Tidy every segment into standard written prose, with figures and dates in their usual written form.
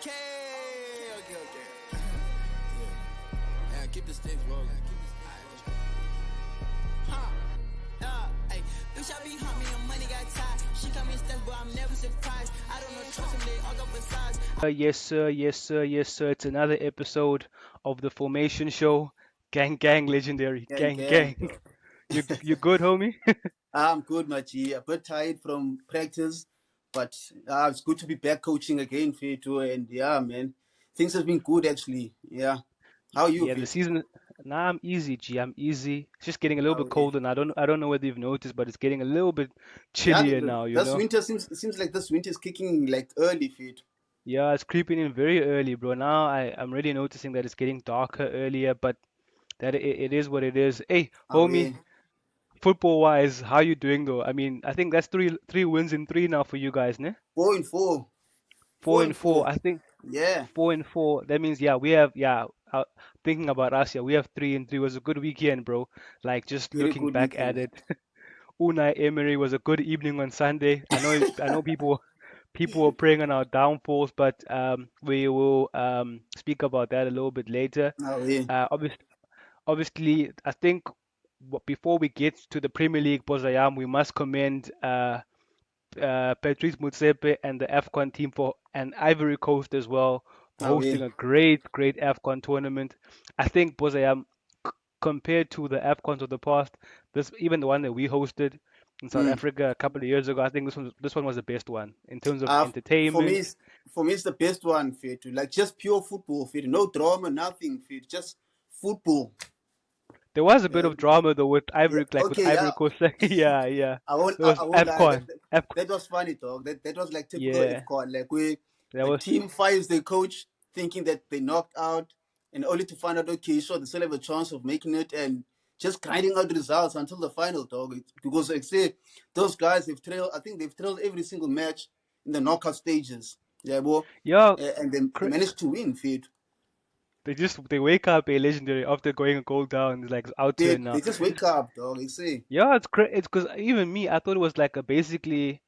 Okay. Yeah, keep the sticks rolling. Hey, bitch, I be hot, me and money got tied. She come in steps, but I'm never surprised. I don't know, trust them, they all go for size. Yes, sir. Yes, sir. Yes, sir. It's another episode of the Formation Show. Gang, gang, legendary. Gang, Gang. gang. You good, homie? I'm good, my G. A bit tired from practice, but it's good to be back coaching again, Fito. And yeah, man, things have been good actually. Yeah. How are you, Yeah, the Fit? season. Nah, I'm easy, G. I'm easy. It's just getting a little bit Oh, yeah. colder, and I don't know whether you've noticed, but it's getting a little bit Yeah, chillier now. You this know? winter seems it seems like this winter is kicking like early, Fit. Yeah, it's creeping in very early, bro. Now I'm really noticing that it's getting darker earlier, but that it is what it is. Hey, Oh, yeah. homie, football wise, how you doing though? I mean, I think that's three wins in three now for you guys, ne? 4-4. Four Four and and four. four. I think Yeah. 4 and 4. That means yeah, we have yeah. Thinking about us, yeah, we have 3 and 3. It was a good weekend, bro. Like just Very looking good back at weekend. it, Unai Emery was a good evening on Sunday. I know people were praying on our downfalls, but we will speak about that a little bit later. Oh, yeah. Obviously, I think before we get to the Premier League, Bozayam, we must commend Patrice Motsepe and the AFCON team for and Ivory Coast as well for Oh, yeah. hosting a great AFCON tournament. I think Bozayam, compared to the AFCONs of the past, this even the one that we hosted in South Mm. Africa a couple of years ago, I think this one was the best one in terms of Uh, for me, entertainment. it's the best one, Fit. Like just pure football, Fit. No drama, nothing, Fit. Just football. There was a bit Yeah. of drama though with Yeah. with Okay. Yeah. Ivory Coast. Yeah, yeah. It I was won't lie. AFCON. That was funny, dog. That was like typical Yeah, FCON. Like where that the was team fires their coach, thinking that they knocked out, and only to find out, okay, sure, they still have a chance of making it, and just grinding out results until the final, dog. Because like say, those guys have trailed. I think they've trailed every single match in the knockout stages. Yeah, bro. yeah. And they managed to win, Fit. They wake up a legendary after going a goal down. It's like it's out to it now. They just wake up, dog. They say, Yeah, it's great. It's because even me, I thought it was like a basically.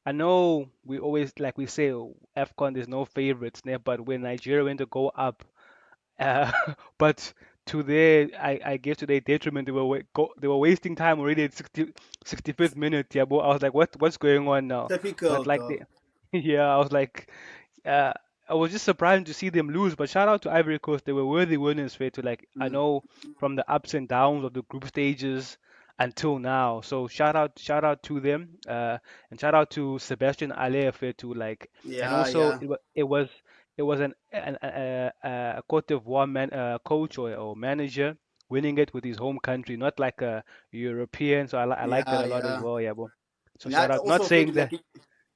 I know we always like we say AFCON there's no favorites there, but when Nigeria went to go up, uh, but I guess to their detriment, they were wasting time already at 65th minute. Yeah, but I was like, what's going on now? typical, But like dog. they, yeah, I was like, uh, I was just surprised to see them lose. But shout out to Ivory Coast, they were worthy winners. Fair to like I Mm. know from the ups and downs of the group stages until now. So shout out to them, and shout out to Sebastian Aller fair to like, and Yeah, also yeah. it was a Cote d'Ivoire coach or manager winning it with his home country, not like a European. So I like that Yeah, a lot as yeah. well. Yeah, bro. So And I shout out. Not also feel saying that. like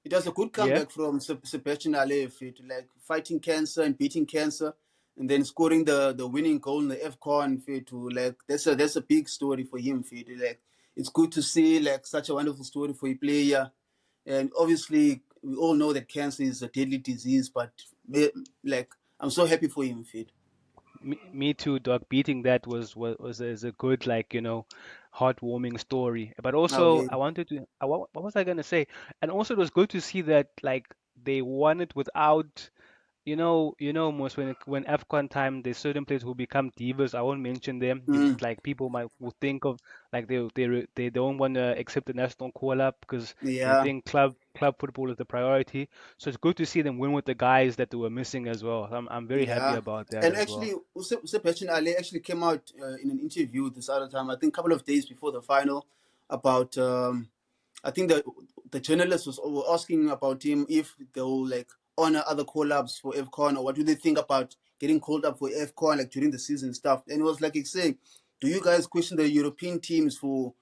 it was a good Yeah. comeback from Sebastian Haller, fit like fighting cancer and beating cancer, and then scoring the winning goal in the FCON. Fit to like that's a big story for him. Fit like it's good to see like such a wonderful story for a player, and obviously we all know that cancer is a deadly disease, but like I'm so happy for him. Fit. Me too, dog. Beating that was is a good like heartwarming story. But also Okay. I wanted to what was I gonna say? And also it was good to see that like they won it without most when AFCON time, there's certain players who become divas. I won't mention them. Mm, Like people might will think of like they don't want to accept the national call up because they yeah. think club football is the priority. So it's good to see them win with the guys that they were missing as well. I'm very happy Yeah, about that and as well. actually, Sebastian Ale actually came out in an interview this other time. I think a couple of days before the final, about I think the journalist were asking about him if they will like honor other call-ups for FCON, or what do they think about getting called up for FCON like during the season stuff. And it was like he's saying, do you guys question the European teams for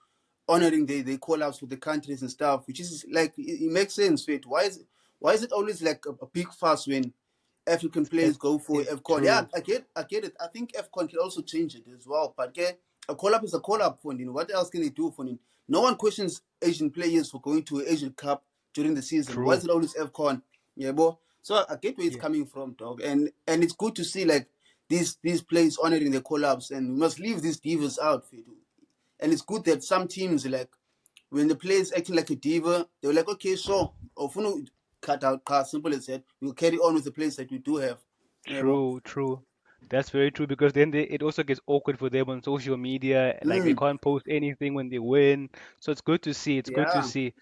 honoring the call-ups for the countries and stuff? Which is like it makes sense, right? Why is it always like a big fuss when African players go for It's AFCON? Yeah, true. I get it. I think AFCON can also change it as well. But okay, a call up is a call up for you. What else can they do for you? No one questions Asian players for going to an Asian Cup during the season. Why True. is it always AFCON? Yeah, bro. So I get where it's Yeah. coming from, dog. And it's good to see like these players honoring their collabs, and we must leave these divas out, Fedu. And it's good that some teams like when the players acting like a diva, they're like, okay, so ofuna cut out cars. Simple as that. We'll carry on with the players that we do have. Yeah, well. True, true. That's very true because then it also gets awkward for them on social media. Like they Mm, can't post anything when they win. So it's good to see. It's good to yeah. see.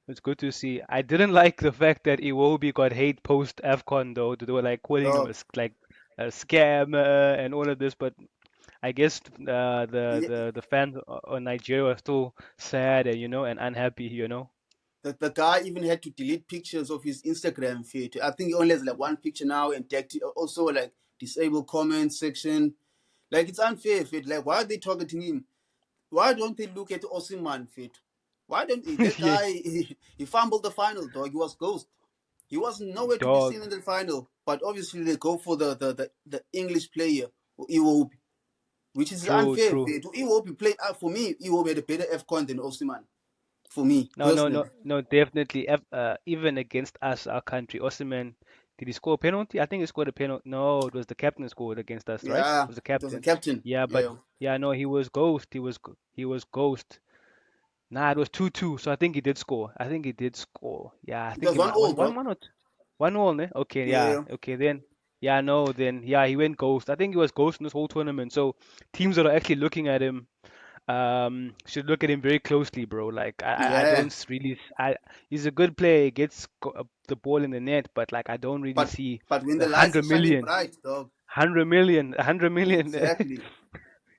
It's good to see. I didn't like the fact that Iwobi got hate post AFCON though. They were like calling him Dog. like a scammer and all of this. But I guess the fans on Nigeria are still sad and and unhappy. The guy even had to delete pictures of his Instagram feed. I think he only has like one picture now and also like disable comment section. Like it's unfair, fit. Like why are they targeting him? Why don't they look at Osimhen, fit? Why don't that Yeah, guy? He fumbled the final, dog. He was ghost. He was nowhere to be dog. seen in the final. But obviously they go for the English player, Iwobi, which is True, unfair, true. fit. Iwobi played for me. Iwobi had a better FCon than Osimhen, for me No, no, no, personally. no, definitely. Even against us, our country, Osimhen, did he score a penalty? I think he scored a penalty. No, it was the captain scored against us, right? It Yeah, was the it was a captain. captain. Yeah, but Yeah, yeah, no, he was ghost. He was ghost. Nah, it was 2-2. So I think he did score. I think he did score. Yeah, I it think was he one might was all, it 1 dog. 1 or 2? 1-1, ne? Okay, yeah. Yeah, Okay, then. Yeah, no, then yeah, he went ghost. I think he was ghost in this whole tournament. So teams that are actually looking at him should look at him very closely, bro. Like I yeah. don't really he's a good player, he gets the ball in the net, but like I don't really But see but when the the lights are 100 shining million, bright, dog. 100 million, 100 million, Exactly.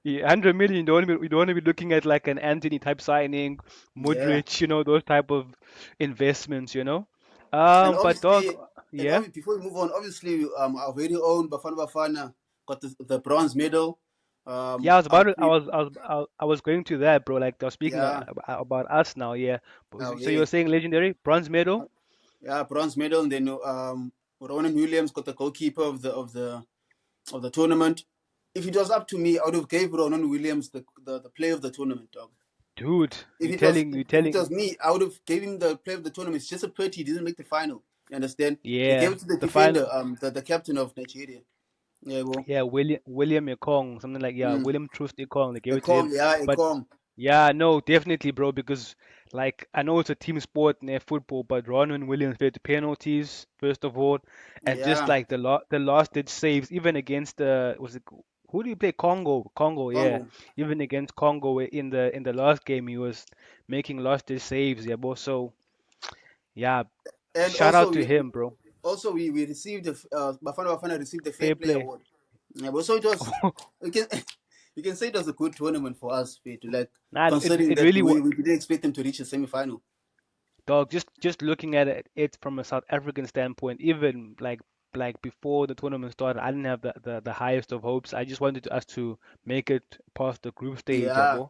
yeah, 100 million. You don't want to be looking at like an Anthony type signing, Yeah. Modric, those type of investments. And But dog, obviously, yeah. before we move on, obviously, our very own Bafana got the bronze medal. Yeah, I was about Our to, I was going to that, bro. Like, I was speaking yeah, about us now, yeah. So you were okay, saying legendary bronze medal? yeah, bronze medal. And then Ronan Williams got the goalkeeper of the tournament. If it was up to me, I would have gave Ronan Williams the player of the tournament, dog. Dude, you If it telling, was me, I would have gave him the player of the tournament. It's just a pity he didn't make the final. You understand? They gave yeah, it to the the final, defender, the captain of Nigeria. Yeah, well, yeah, William Ekong, something like, yeah, mm. William Troost Ekong, they gave A it to him. Kong, yeah, a But Kong. yeah, no, definitely, bro, because like I know it's a team sport in football, but Ronwen Williams played the penalties first of all, and just Yeah, like the last ditch saves, even against was it who did he play? Congo, yeah, Congo. even against Congo in the last game, he was making last ditch saves, yeah, bro. So yeah, And shout out to him, bro. we received Bafana received the Fair Fair Play play. Award. Yeah, but so it was you can you can say it was a good tournament for us, Fair, to like Nah, considering it that really was. we didn't expect them to reach the semi final. Dog, just looking at it from a South African standpoint, even like before the tournament started, I didn't have the highest of hopes. I just wanted us to make it past the group stage, Yeah, yabo,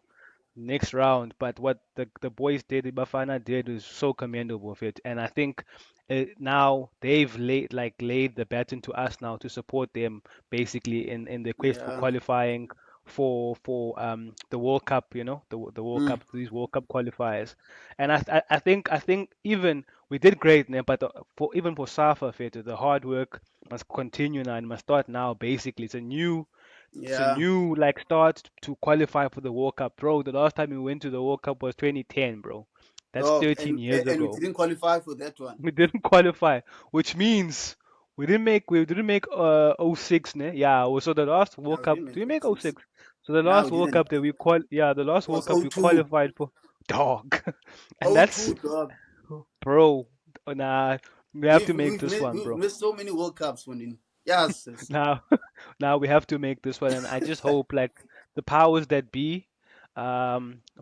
next round. But what the boys did, the Bafana did, was so commendable of it. And I think now they've laid the baton to us now to support them basically in the quest for yeah. qualifying for the World Cup, the World Mm, Cup, these World Cup qualifiers. And I think even we did great, né, but even for Safa, Fetu, the hard work must continue now and must start now. Basically, it's a new yeah. like start to qualify for the World Cup, bro. The last time we went to the World Cup was 2010, bro. That's Dog, 13 years and we ago. didn't qualify for that one. We didn't qualify, which means we didn't make '06, ne? Yeah, so the last Yeah, World we Cup, didn't do make we make 06. '06? So the No, last we World didn't. Cup that the last It World was Cup we 02. qualified for, dog. And Oh that's, two, dog. bro, nah, we have to make this one, We've bro. missed so many World Cups, man. Yes, yes. Now, now we have to make this one, and I just hope like the powers that be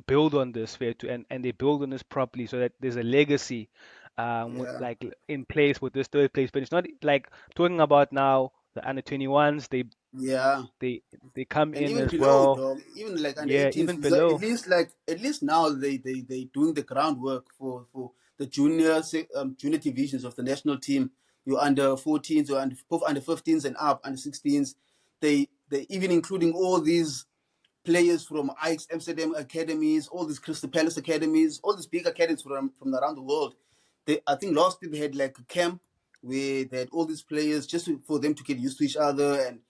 build on this fair to and they build on this properly so that there's a legacy Yeah, like in place with this third place. But it's not like talking about now the under 21s. yeah. They they come And in even as below, well. dog, even like under Yeah, 18s, even below. at least now they doing the groundwork for the junior divisions of the national team. You under 14s, or both under 15s and up, under 16s. They even including all these players from Ajax Amsterdam academies, all these Crystal Palace academies, all these big academies from around the world. I think last year they had like a camp where they had all these players just for them to get used to each other and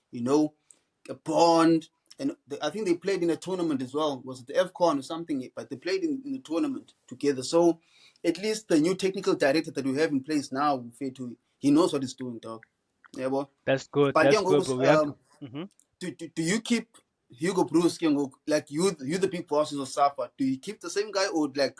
a bond. And I think they played in a tournament as well. Was it the FCON or something? But they played in the tournament together. So at least the new technical director that we have in place now, Fetu, he knows what he's doing, dog. Yeah, boy. That's good. But That's young good, August, bro. We have to. Hmm. do you keep Hugo Bruce, young like you the big bosses of Safa? Do you keep the same guy or like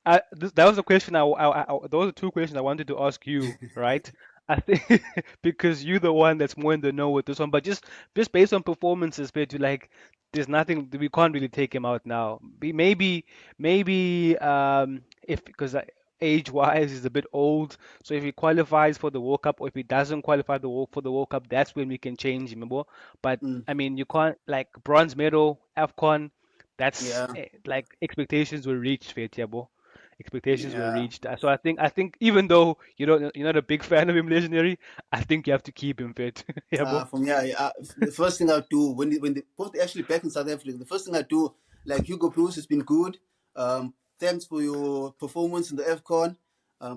That was a question those are two questions I wanted to ask you, right? I think because you're the one that's more in the know with this one, but just based on performances, but you like, there's nothing we can't really take him out now. Maybe if because age-wise he's a bit old, so if he qualifies for the World Cup or if he doesn't qualify for the World Cup, that's when we can change him, remember? But mm, I mean, you can't like bronze medal, AFCON. That's yeah, like expectations were reached, Faith, yeah, bro. Expectations were yeah. reached. So I think even though you're not a big fan of him, legendary, I think you have to keep him fit. Yeah, bro. For me, the first thing I do when they both actually back in South Africa, the first thing I do, like Hugo Bruce has been good. Thanks for your performance in the AFCON.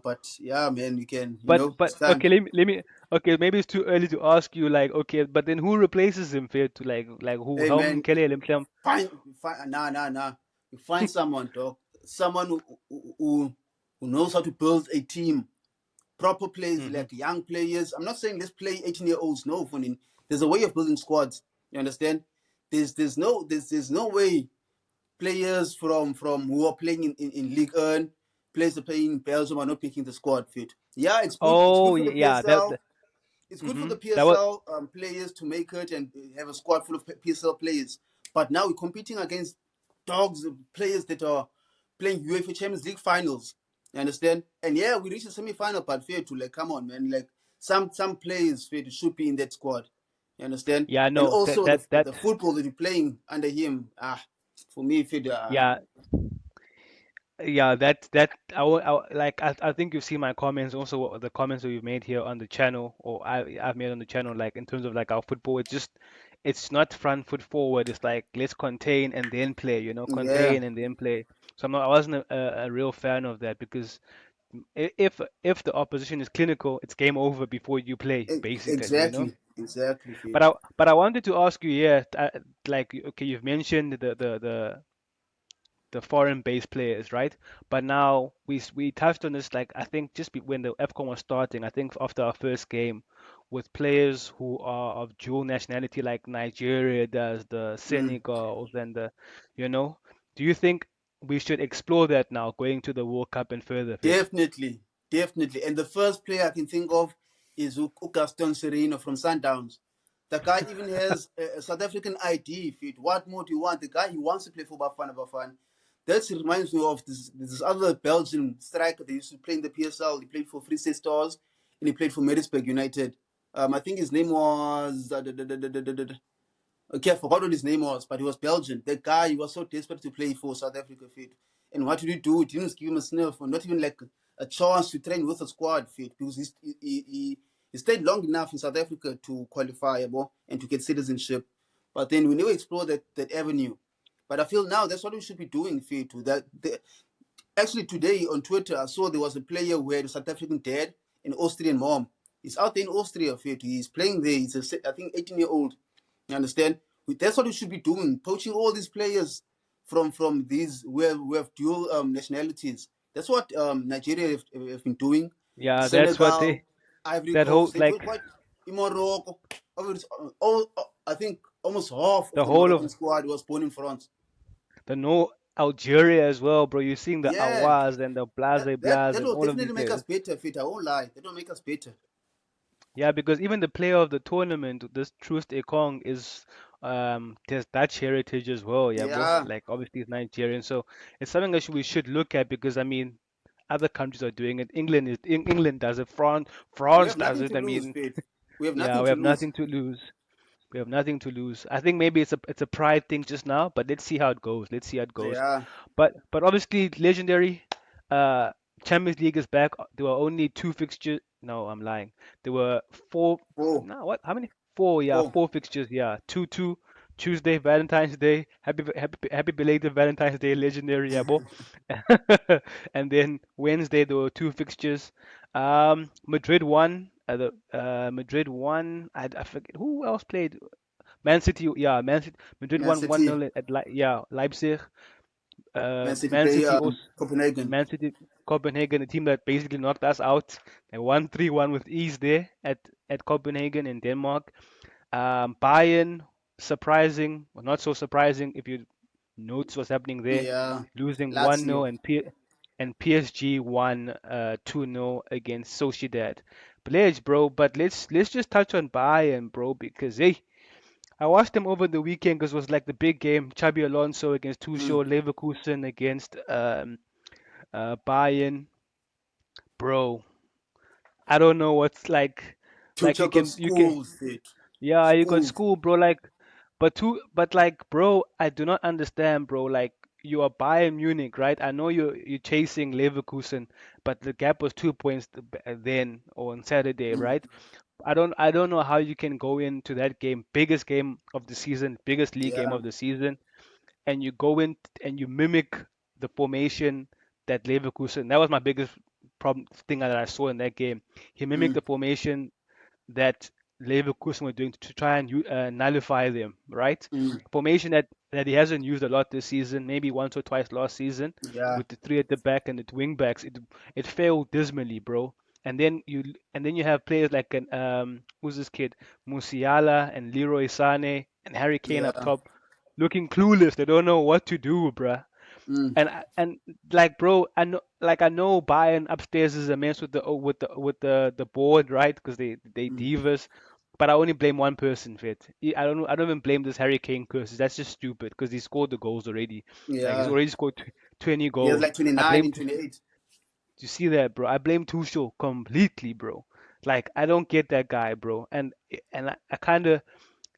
But yeah, man, you can, But it's time. okay, let me okay, maybe it's too early to ask you like okay, but then who replaces him, Fit? To like who? Hey, How man, Mkele Limklam? find, nah. You find someone, dog. Someone who knows how to build a team. Proper players, Hmm. like young players. I'm not saying let's play 18-year-olds. No, funny. There's a way of building squads. You understand? There's no way players from who are playing in League One, players that are playing in Belgium are not picking the squad fit. Yeah, it's good. It's good Oh for the yeah, PSL. It's good for the that was PSL players to make it and have a squad full of PSL players. But now we're competing against dogs, players that are playing UEFA Champions League finals. You understand? And yeah, we reached the semi-final, but fair to like, come on, man. Like some players fair to should be in that squad. You understand? yeah And no that also that that the football that you're playing under him. For me, fair. yeah. Yeah, that like I think you've seen my comments also the comments that we've made here on the channel or I've made on the channel like in terms of like our football it's not front foot forward, it's like let's contain and then play, Yeah, contain and then play. So I wasn't a real fan of that because if the opposition is clinical, it's game over before you play basically. exactly, fair. But I wanted to ask you, yeah, like okay, you've mentioned the foreign-based players, right? But now we touched on this, like I think when the AFCON was starting, I think after our first game, with players who are of dual nationality, like Nigeria does, the Mm. Senegals, and you know, do you think we should explore that now, going to the World Cup and further, Fit? Definitely, definitely. And the first player I can think of is Gaston Sereno from Sundowns. The guy even has a South African ID. Fit. What more do you want? The guy, he wants to play for Bafana. That reminds me of this other Belgian striker that used to play in the PSL. He played for Free State Stars and he played for Maritzburg United. I think his name was okay, I forgot what his name was, but he was Belgian. That guy, he was so desperate to play for South Africa, fit. And what did he do? He didn't give him a sniff, or not even like a chance to train with a squad, fit, because he stayed long enough in South Africa to qualify and to get citizenship. But then we never explored that avenue. But I feel now that's what we should be doing, fit. Actually, today on Twitter, I saw there was a player who had a South African dad and Austrian mom. He's out there in Austria, fit. He's playing there. He's I think 18-year-old. You understand? That's what we should be doing, poaching all these players from these who have dual nationalities. That's what Nigeria have been doing. Yeah, that's what Senegal, Ivory that whole Coast, they've got like quite in Morocco. All, I think almost half of the the whole Moroccan of squad was born in France. the no Algeria as well, bro. You're seeing the Yeah, Awaz and the that Blaze that Blaz that and will all of these definitely make us players. better, fit. I won't lie. That will make us better. Yeah, because even the player of the tournament, this Troost Ekong, is there's Dutch heritage as well, yeah, bro. Yeah, Like obviously he's Nigerian, so it's something that we should look at because I mean other countries are doing it. England does it. we France have does nothing it. to I lose, mean, fit. We have yeah, nothing we to have lose. nothing to lose. We have nothing to lose. I think maybe it's a pride thing just now, but let's see how it goes. Let's see how it goes. Yeah. But obviously legendary. Uh, Champions League is back. There were only two fixtures. No, I'm lying. There were four. Oh, No, what? How many? Four. Yeah, oh. four fixtures. Yeah, two. Tuesday, Valentine's Day. Happy belated Valentine's Day, legendary. Yeah, bro. And then Wednesday there were two fixtures. Madrid won. Madrid won. I forget who else played. Man City, yeah, Man City, Madrid Man won City. 1-0 at yeah, Leipzig. Man City Man play City also Copenhagen. Man City Copenhagen, a team that basically knocked us out. They won 3-1 with ease there at Copenhagen in Denmark. Bayern, surprising, or not so surprising if you notice what's happening there, Yeah, losing 1-0 Lazio. and PSG won 2-0 against Sociedad. Pledge, bro, but let's just touch on Bayern, bro, because hey, I watched them over the weekend because it was like the big game. Xabi Alonso against Mm. Tuchel, Leverkusen against Bayern, bro. I don't know what's like Tuchel got you can schools, dude. yeah, you got Schools. school, bro. But like, bro, I do not understand, bro. Like, you are Bayern Munich, right? I know you're chasing Leverkusen, but the gap was 2 points then or on Saturday, Mm. right? I don't know how you can go into that game, biggest game of the season, biggest league game Yeah. of the season, and you go in and you mimic the formation that Leverkusen. That was my biggest problem thing that I saw in that game. He mimicked Mm. the formation that Leverkusen were doing to try and nullify them, right? Mm. Formation that he hasn't used a lot this season, maybe once or twice last season, Yeah. with the three at the back and the wing backs. It failed dismally, bro. And then you have players like who's this kid, Musiala and Leroy Sane and Harry Kane up Yeah. top, looking clueless. They don't know what to do, bruh. Mm. And like, bro, I know Bayern upstairs is a mess with the board, right? Because they Mm. divas, but I only blame one person for it. I don't even blame this Harry Kane curse. That's just stupid because he scored the goals already. Like, he's Yeah. already scored 20 He has goals. like I 29 blame. and 28. You see that, bro? I blame Tuchel completely, bro. Like, I don't get that guy, bro. And I kind of,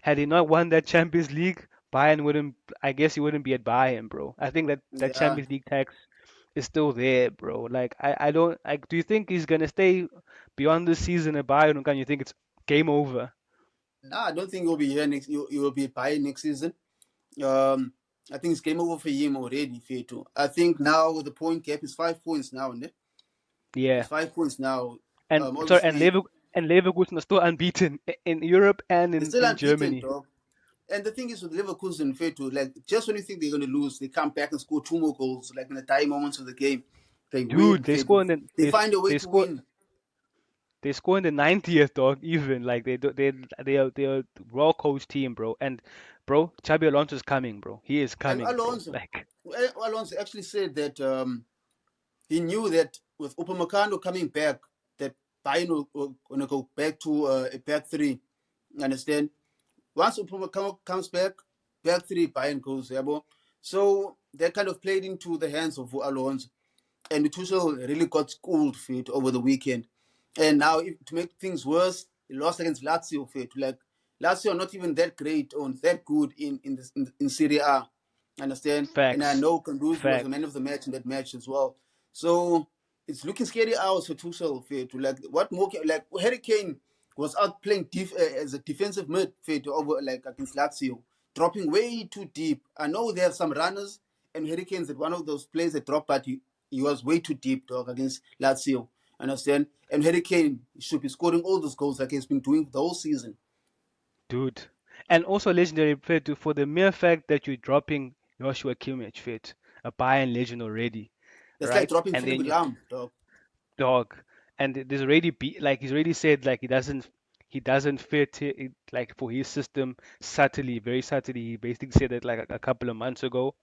had he not won that Champions League, Bayern wouldn't. I guess he wouldn't be at Bayern, bro. I think that Yeah. Champions League tax is still there, bro. Like, I don't like. Do you think he's gonna stay beyond this season at Bayern, or can you think it's game over? Nah, I don't think he'll be here next. You will be buying next season. Um, I think it's game over for him already, Fetu. I think now the point gap is 5 points now, ne? It's Yeah, 5 points now. and sorry, Obviously, and Leverkusen are still unbeaten in Europe and they're in still in unbeaten, Germany. dog. And the thing is with Leverkusen, Fetu, like just when you think they're going to lose, they come back and score two more goals, like in the dying moments of the game. They Dude, win, Fetu. They find a way they to score win. they score in the 90th, dog. Even like they are well coached team, bro. And bro, Xabi Alonso's coming, bro. He is And coming, bro. Like, Alonso actually said that he knew that with Upamecano coming back, that Bayern will going to go back to a back three. Understand? Once Upamecano comes back three, Bayern goes, yeah, bro. So that kind of played into the hands of Alonso. And Tuchel really got schooled for it over the weekend. And now, to make things worse, he lost against Lazio for it. Like, Lazio are not even that great or that good in Serie A. Understand? And I facts, know Kanduz was the facts. man of the match in that match as well. So it's looking scary out for Tuchel for it. Like, what more? Like, Harry Kane was out playing as a defensive mid for it over like against Lazio, dropping way too deep. I know they have some runners, and Harry Kane's at one of those plays that drop, but he was way too deep, dog, against Lazio. Understand? And Harry Kane should be scoring all those goals like he's been doing the whole season. Dude. And also legendary fit for the mere fact that you're dropping Joshua Kimmich fit, a Bayern legend already, That's like right? dropping And Philip then you Lam, dog. dog, and there's already like he's already said like he doesn't fit like for his system subtly, very subtly. He basically said that like a couple of months ago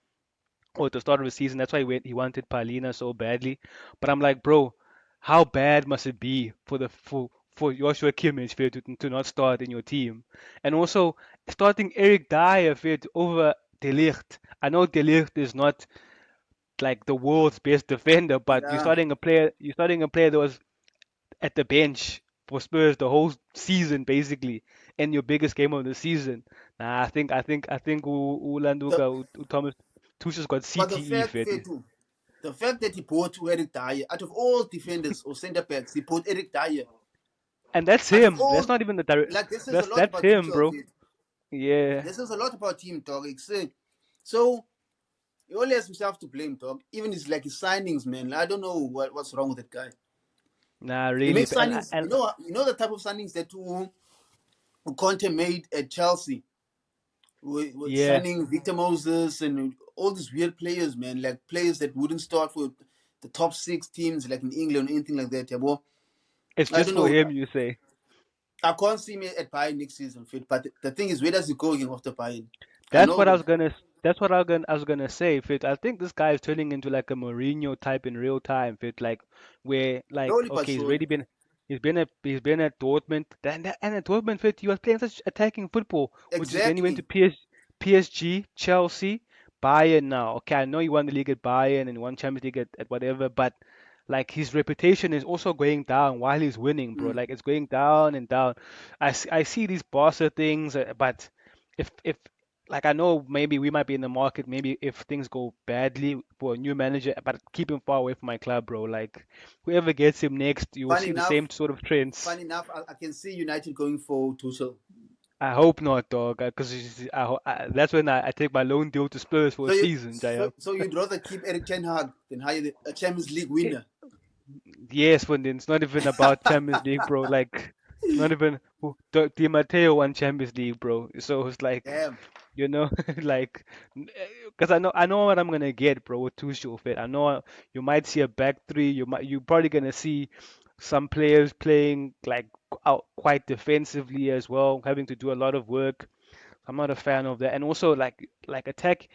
or at the start of the season. That's why he wanted Palina so badly. But I'm like, bro, how bad must it be for Joshua Kimmich to not start in your team? And also starting Eric Dyer over De Ligt. I know De Ligt is not like the world's best defender, but you're Yeah. starting a player that was at the bench for Spurs the whole season basically in your biggest game of the season. Nah, I think The, Ulanduka Thomas Tuchel's got but the CTE fact, fit. Fetu, the fact that he bought Eric Dyer, out of all defenders or centre backs, he bought Eric Dyer. And that's Out of him. That's all, not even the direct. like, this is a lot That's about him, Tuchel, bro. Fetu. Yeah. This is a lot about him, dog. So he only has himself to blame, dog. Even his signings, man. I don't know what's wrong with that guy. Nah, He really. makes And signings. and You know the type of signings that Conte made at Chelsea. with Yeah, signing Victor Moses and all these weird players, man, like players that wouldn't start for the top six teams, like in England or anything like that. Yeah, well, it's I just don't for know. him, you say. I can't see me at Bayern next season, fit. But the thing is, where does he go again after Bayern? I That's know what I that was gonna. That's what I was gonna say, Fit. I think this guy is turning into like a Mourinho type in real time, Fit. Like where, like, slowly but okay, surely. he's been at Dortmund, and at Dortmund, Fit, he was playing such attacking football, which is then he went to Exactly. PSG, Chelsea, Bayern now. Okay, I know he won the league at Bayern and won Champions League at whatever, but like his reputation is also going down while he's winning, bro. Mm. Like it's going down and down. I see these Barca things, but if like I know maybe we might be in the market maybe if things go badly for a new manager, but keep him far away from my club, bro. Like whoever gets him next, you will Funny see the enough, same sort of trends. funny enough, I can see United going for Tuchel. I hope not, dog, because that's when I take my loan deal to Spurs for So a you, season, Jaya. so you'd rather keep Eric Ten Hag than hire a Champions League winner? Yes, but it's not even about Champions League, bro. Like, it's not even Di Matteo won Champions League, bro. So it's like, Damn. like, because I know what I'm gonna get, bro, with Tuchel fit. I know you might see a back three. You probably gonna see some players playing like out quite defensively as well, having to do a lot of work. I'm not a fan of that, and also like attack.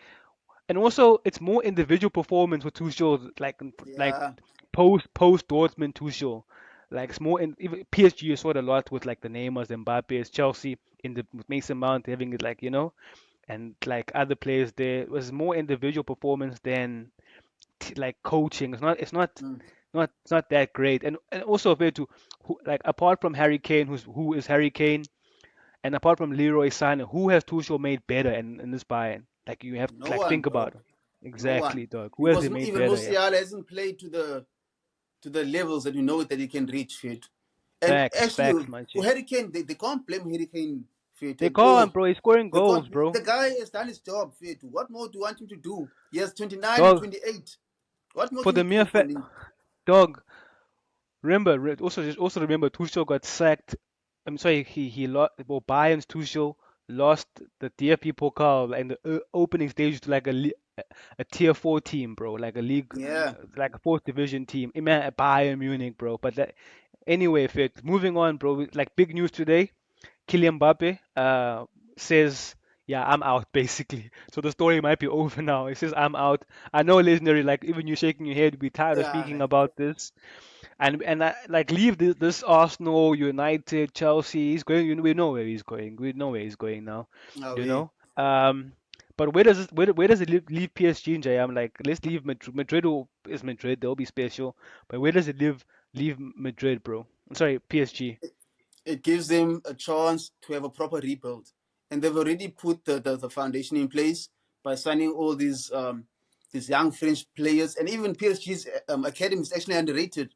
And also, it's more individual performance with Tuchel, like Yeah. post Dortmund Tuchel. Like it's more in even PSG you saw it a lot with like the Neymars, Mbappe, Chelsea in the with Mason Mount having it like and like other players there. It was more individual performance than like coaching. Mm. It's not that great. And also fair to like apart from Harry Kane, who is Harry Kane, and apart from Leroy Sané, who has Tuchel made better in this Bayern? Like you have No like one, think bro. about it. No one. Exactly, dog. Who has Because he made even better? Yeah. Musiala hasn't played to the levels that you know that he can reach, fit. And Facts, actually, man. for Harry Kane, they can't blame Harry Kane, fit, They at can't, all. bro. He's scoring They can't. goals, bro. The guy has done his job, fit. What more do you want him to do? He has 29 and Dog, 28. What more for can the he mere do for fact, him? dog. Remember, also remember, Tuchel got sacked. I'm sorry, he lost. Well, Bayern's Tuchel lost the DFB Pokal in the opening stage to like a tier four team, bro. Like a league, Yeah. like a fourth division team. Imagine Bayern Munich, bro. But anyway, fit. Moving on, bro. Like big news today. Kylian Mbappe says, "Yeah, I'm out," basically. So the story might be over now. He says, "I'm out." I know, listener, like even you shaking your head, we're tired of Yeah. speaking about this, and I, like leave this Arsenal, United, Chelsea. He's going. We know where he's going. We know where he's going now. Oh, You yeah. know. But where does it leave PSG and I'm like, let's leave Madrid. Is Madrid. They'll be special. But where does it leave Madrid, bro? I'm sorry, PSG. It gives them a chance to have a proper rebuild. And they've already put the foundation in place by signing all these young French players. And even PSG's academy is actually underrated.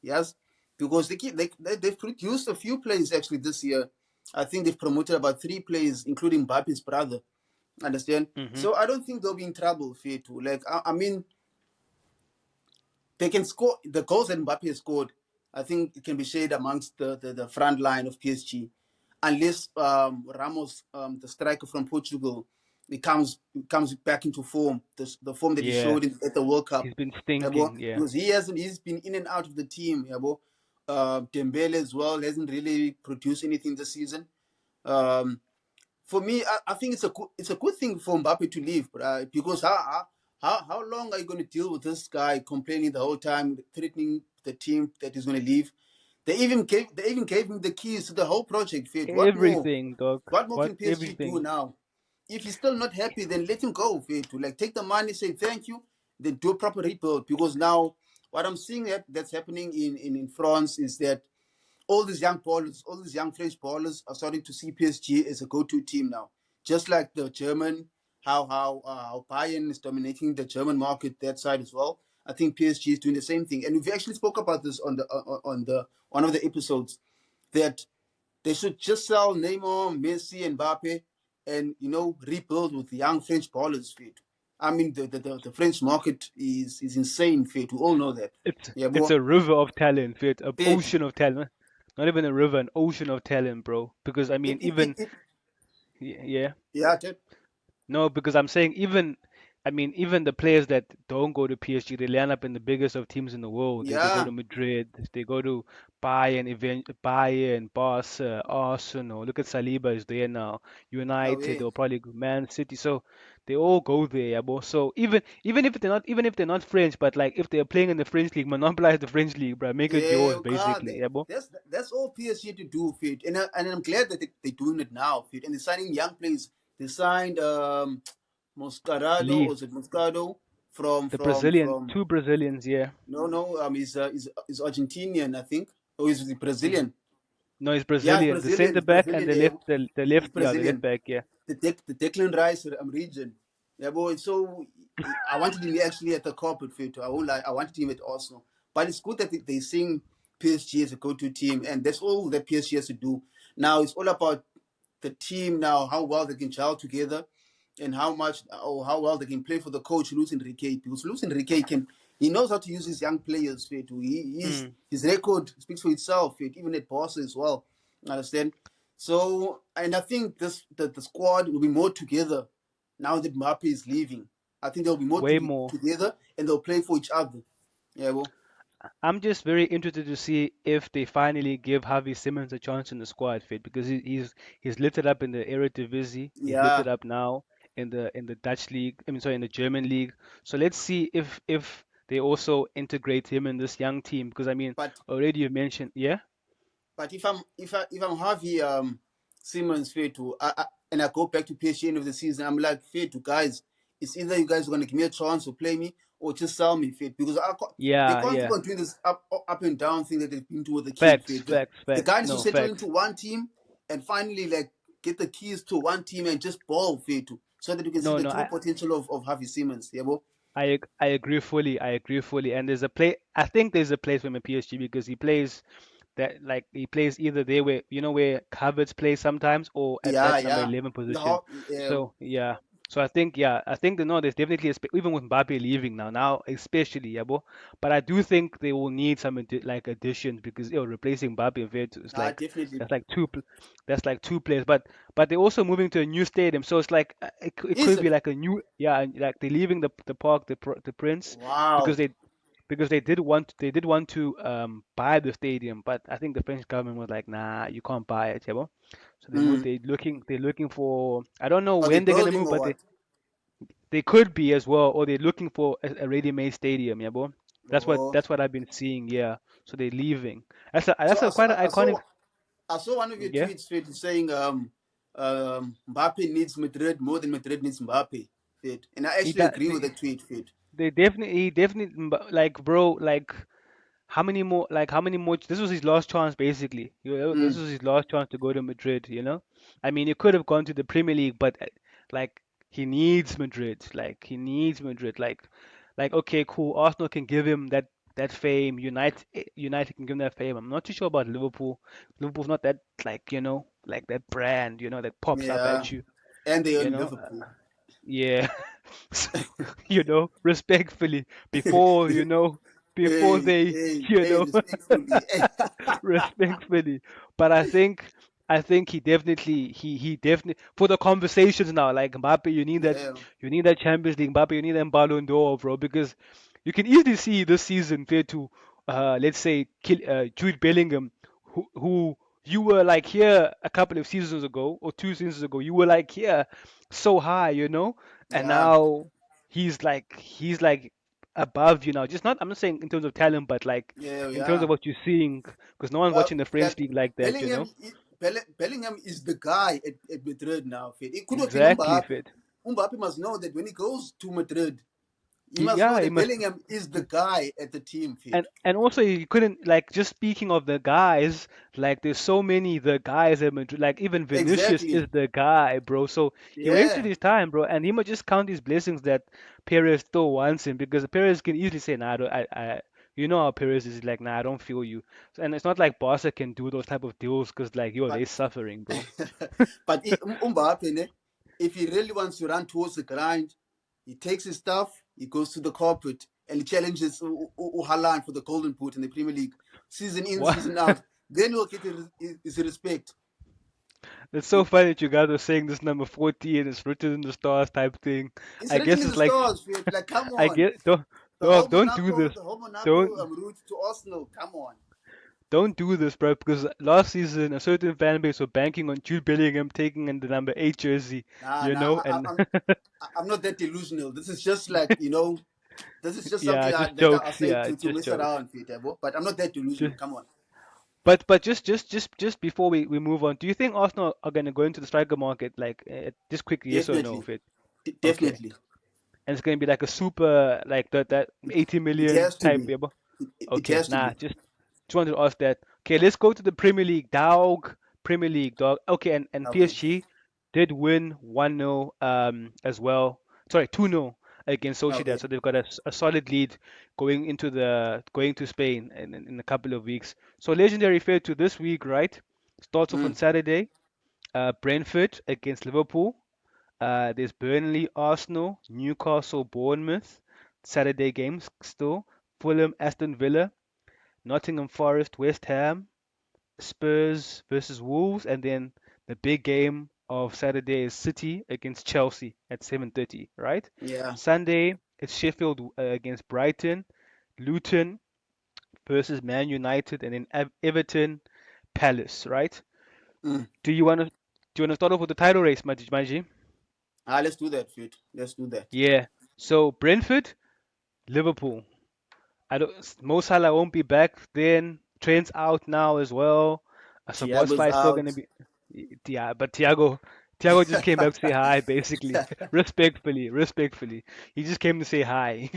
Yes, because they've produced a few players actually this year. I think they've promoted about three players, including Mbappe's brother. Understand? Hmm. So I don't think they'll be in trouble, Fair too. Like I mean, they can score the goals that Mbappe has scored. I think it can be shared amongst the front line of PSG, unless Ramos, the striker from Portugal, comes back into form, the form that he Yeah, showed at the World Cup. he's been Yeah, bro. stinking. Yeah. Because he's been in and out of the team. Yeah, bro. Dembele as well hasn't really produced anything this season. Um, for me, I think it's a good thing for Mbappe to leave, because how long are you going to deal with this guy complaining the whole time, threatening the team that he's going to leave? They even gave him the keys to the whole project. Fit. What more? Everything, dog. What more What? can PSG do Everything. now? If he's still not happy, then let him go. Fit. To like take the money, say thank you, then do a proper rebuild. Because now what I'm seeing that's happening in France is that all these young ballers, all these young French ballers are starting to see PSG as a go-to team now. Just like the German, how Bayern is dominating the German market that side as well. I think PSG is doing the same thing, and we've actually spoke about this on the one of the episodes that they should just sell Neymar, Messi, and Mbappe, and rebuild with young French ballers. Fit. I mean, the French market is insane. Fit. We all know that. Yeah, It's boy. a river of talent, fit. An Fit. ocean of talent. Not even a river, an ocean of talent, bro. Because I mean, It, it, it, even it, Yeah. Yeah, Ted. No, because I'm saying even, I mean, even the players that don't go to PSG, they land up in the biggest of teams in the world. They go Yeah, to Madrid, they go to Bayern, Barca, Arsenal. Look at Saliba is there now. United, away. or probably Man City. So they all go there, yeah, bro. So even if they're not French, but like if they're playing in the French league, monopolize the French league, bro. Make it Yeah, yours, basically, yeah, bro. that's all PSG to do, fit. And I'm glad that they're doing it now, fit. And they're signing young players. They signed Moscarado, or Lee, is it Moscado from the Brazilian, from two Brazilians, yeah. no, he's Argentinian, I think. Or is he He's Brazilian? No, he's Yeah, he's Brazilian. The Brazilian. center He's back and Brazilian. Yeah, the left, he's yeah, the left Brazilian. back, yeah. The Declan Rice region. Yeah, boy. So I wanted him actually at the corporate fit. I won't lie. I wanted him at Arsenal. But it's good that they sing PSG as a go-to team, and that's all that PSG has to do. Now it's all about the team now, how well they can gel together, and how much or how well they can play for the coach Luis Enrique. Because Luis Enrique he knows how to use his young players. Fit. Mm, His record speaks for itself. Fit. Even at Barca as well. Understand? So, and I think the squad will be more together now that Mbappe is leaving. I think they'll be more way more. together, and they'll play for each other. Yeah, well, I'm just very interested to see if they finally give Javi Simmons a chance in the squad fit because he's lit it up in the Eredivisie. He's lit yeah. it up now in the Dutch league. I mean, sorry, in the German league. So let's see if they also integrate him in this young team because I mean, But already you mentioned, yeah, if I'm Harvey Simmons fair to and I go back to PSG end of the season, I'm like fair to guys. It's either you guys are gonna give me a chance to play me or just sell me fit because they yeah, can't keep yeah. on doing this up and down thing that they've been doing with the kid Facts, fit. facts, The facts. guy needs to No, settle facts. into one team and finally like get the keys to one team and just ball fit to so that you can see No, the no. true potential of Harvey Simmons. Yeah, bro. I agree fully. I agree fully. And there's a play. I think there's a place for him at PSG because he plays that like he plays either there where where Havertz plays sometimes or at Yeah, that number yeah. 11 The position. whole, yeah, So yeah. So I think that no, there's definitely even with Mbappe leaving now especially, yeah, bro. But I do think they will need some like additions because replacing Mbappe and Vertu is like definitely. that's like that's like two players. But they're also moving to a new stadium, so it's like it Is could be it? like a new like they're leaving the park the Prince because Wow. they did want to buy the stadium, but I think the French government was like, nah, you can't buy it, yeah, bro. So Mm. they're looking for I don't know Are they when they're gonna building move, or but what? they could be as well, or they're looking for a ready-made stadium, yeah, bro. Oh. That's what I've been seeing, yeah. So they're leaving. So That's a quite an iconic, I saw one of your yeah. tweets, Fred, saying Mbappe needs Madrid more than Madrid needs Mbappe, Fred. And I He actually that agree with that tweet, Fred. he definitely like bro like how many more this was his last chance basically. This Mm. was his last chance to go to Madrid, you know? I mean, he could have gone to the Premier League, but like he needs Madrid. Like he needs Madrid. Like okay, cool. Arsenal can give him that fame. United can give him that fame. I'm not too sure about Liverpool. Liverpool's not that like, like that brand, that pops up Yeah. at you, And they you own know? Liverpool. Yeah. So, respectfully, before, before they, Respectfully. respectfully. But I think he definitely for the conversations now, like Mbappe, Yeah. you need that Champions League, Mbappe, you need that Ballon d'Or, bro, because you can easily see this season fair to let's say Jude Bellingham, who you were like here a couple of seasons ago or two seasons ago, you were like here so high, and Yeah. now he's like above you now. Just not I'm not saying in terms of talent, but like Yeah. in terms Yeah. of what you're seeing, because no one's watching the French Like league like that, Bellingham is the guy at Madrid now, Fred. It could have been Exactly, Mbappe. fit. Mbappe must know that when he goes to Madrid, he must know Yeah, he that must. Bellingham is the guy at the team, Fit. And also you couldn't like just speaking of the guys, like there's so many the guys at Madrid, like even Vinicius Exactly. is the guy, bro. So he wasted Yeah. his time, bro, and he must just count his blessings that Perez still wants him because Perez can easily say, nah, I don't, how Perez is like, nah, I don't feel you. And it's not like Barca can do those type of deals because like, yo, But they suffering, bro. but Mbappe, ne, if he really wants to run towards the grind, he takes his stuff, he goes to the corporate, and he challenges Haaland for the Golden Boot in the Premier League, season in, What? season out. Then he'll get his respect. It's so funny that you guys are saying this number 40 and it's written in the stars type thing. It's I written guess in it's the like stars, Fate. Like, come I on. get don't dog, don't do this. The whole Monaco Don't route to Arsenal. Come on. don't do this, bro. Because last season a certain fan base were banking on Jude Bellingham taking in the number 8 jersey, Nah, you nah. know, and I'm not that delusional. This is just like this is just yeah, something just that I jokes. say Yeah, to just mess jokes. around, Fate. But I'm not that delusional. Just, Come on. but just before we move on, do you think Arsenal are gonna go into the striker market like just quickly, yes or no, Definitely, Fit? Okay. definitely. And it's gonna be like a super like that It, 80 it million has to type, be. yeah. It Okay, has to nah, be. just wanted to ask that. Okay, let's go to the Premier League, dog. Premier League, dog. Okay, and Okay. PSG did win 1-0 as well. Sorry, 2-0 against Sociedad. Okay. So they've got a solid lead going to Spain in a couple of weeks. So legendary fair to this week, right? Starts off on Mm, Saturday. Brentford against Liverpool. There's Burnley, Arsenal, Newcastle, Bournemouth. Saturday games still. Fulham, Aston Villa, Nottingham Forest, West Ham, Spurs versus Wolves, and then the big game of Saturday is City against Chelsea at 7:30, right? yeah. Sunday it's Sheffield against Brighton, Luton versus Man United, and then Everton, Palace, right? Mm. Do you want to start off with the title race, Maji? Let's do that, Fate. Let's do that. Yeah. So Brentford, Liverpool. I don't. Mo Salah won't be back then. Trent's out now as well. Thiago's Szoboszlai is still out. gonna be. Yeah, but Thiago just came back to say hi, basically, respectfully. He just came to say hi,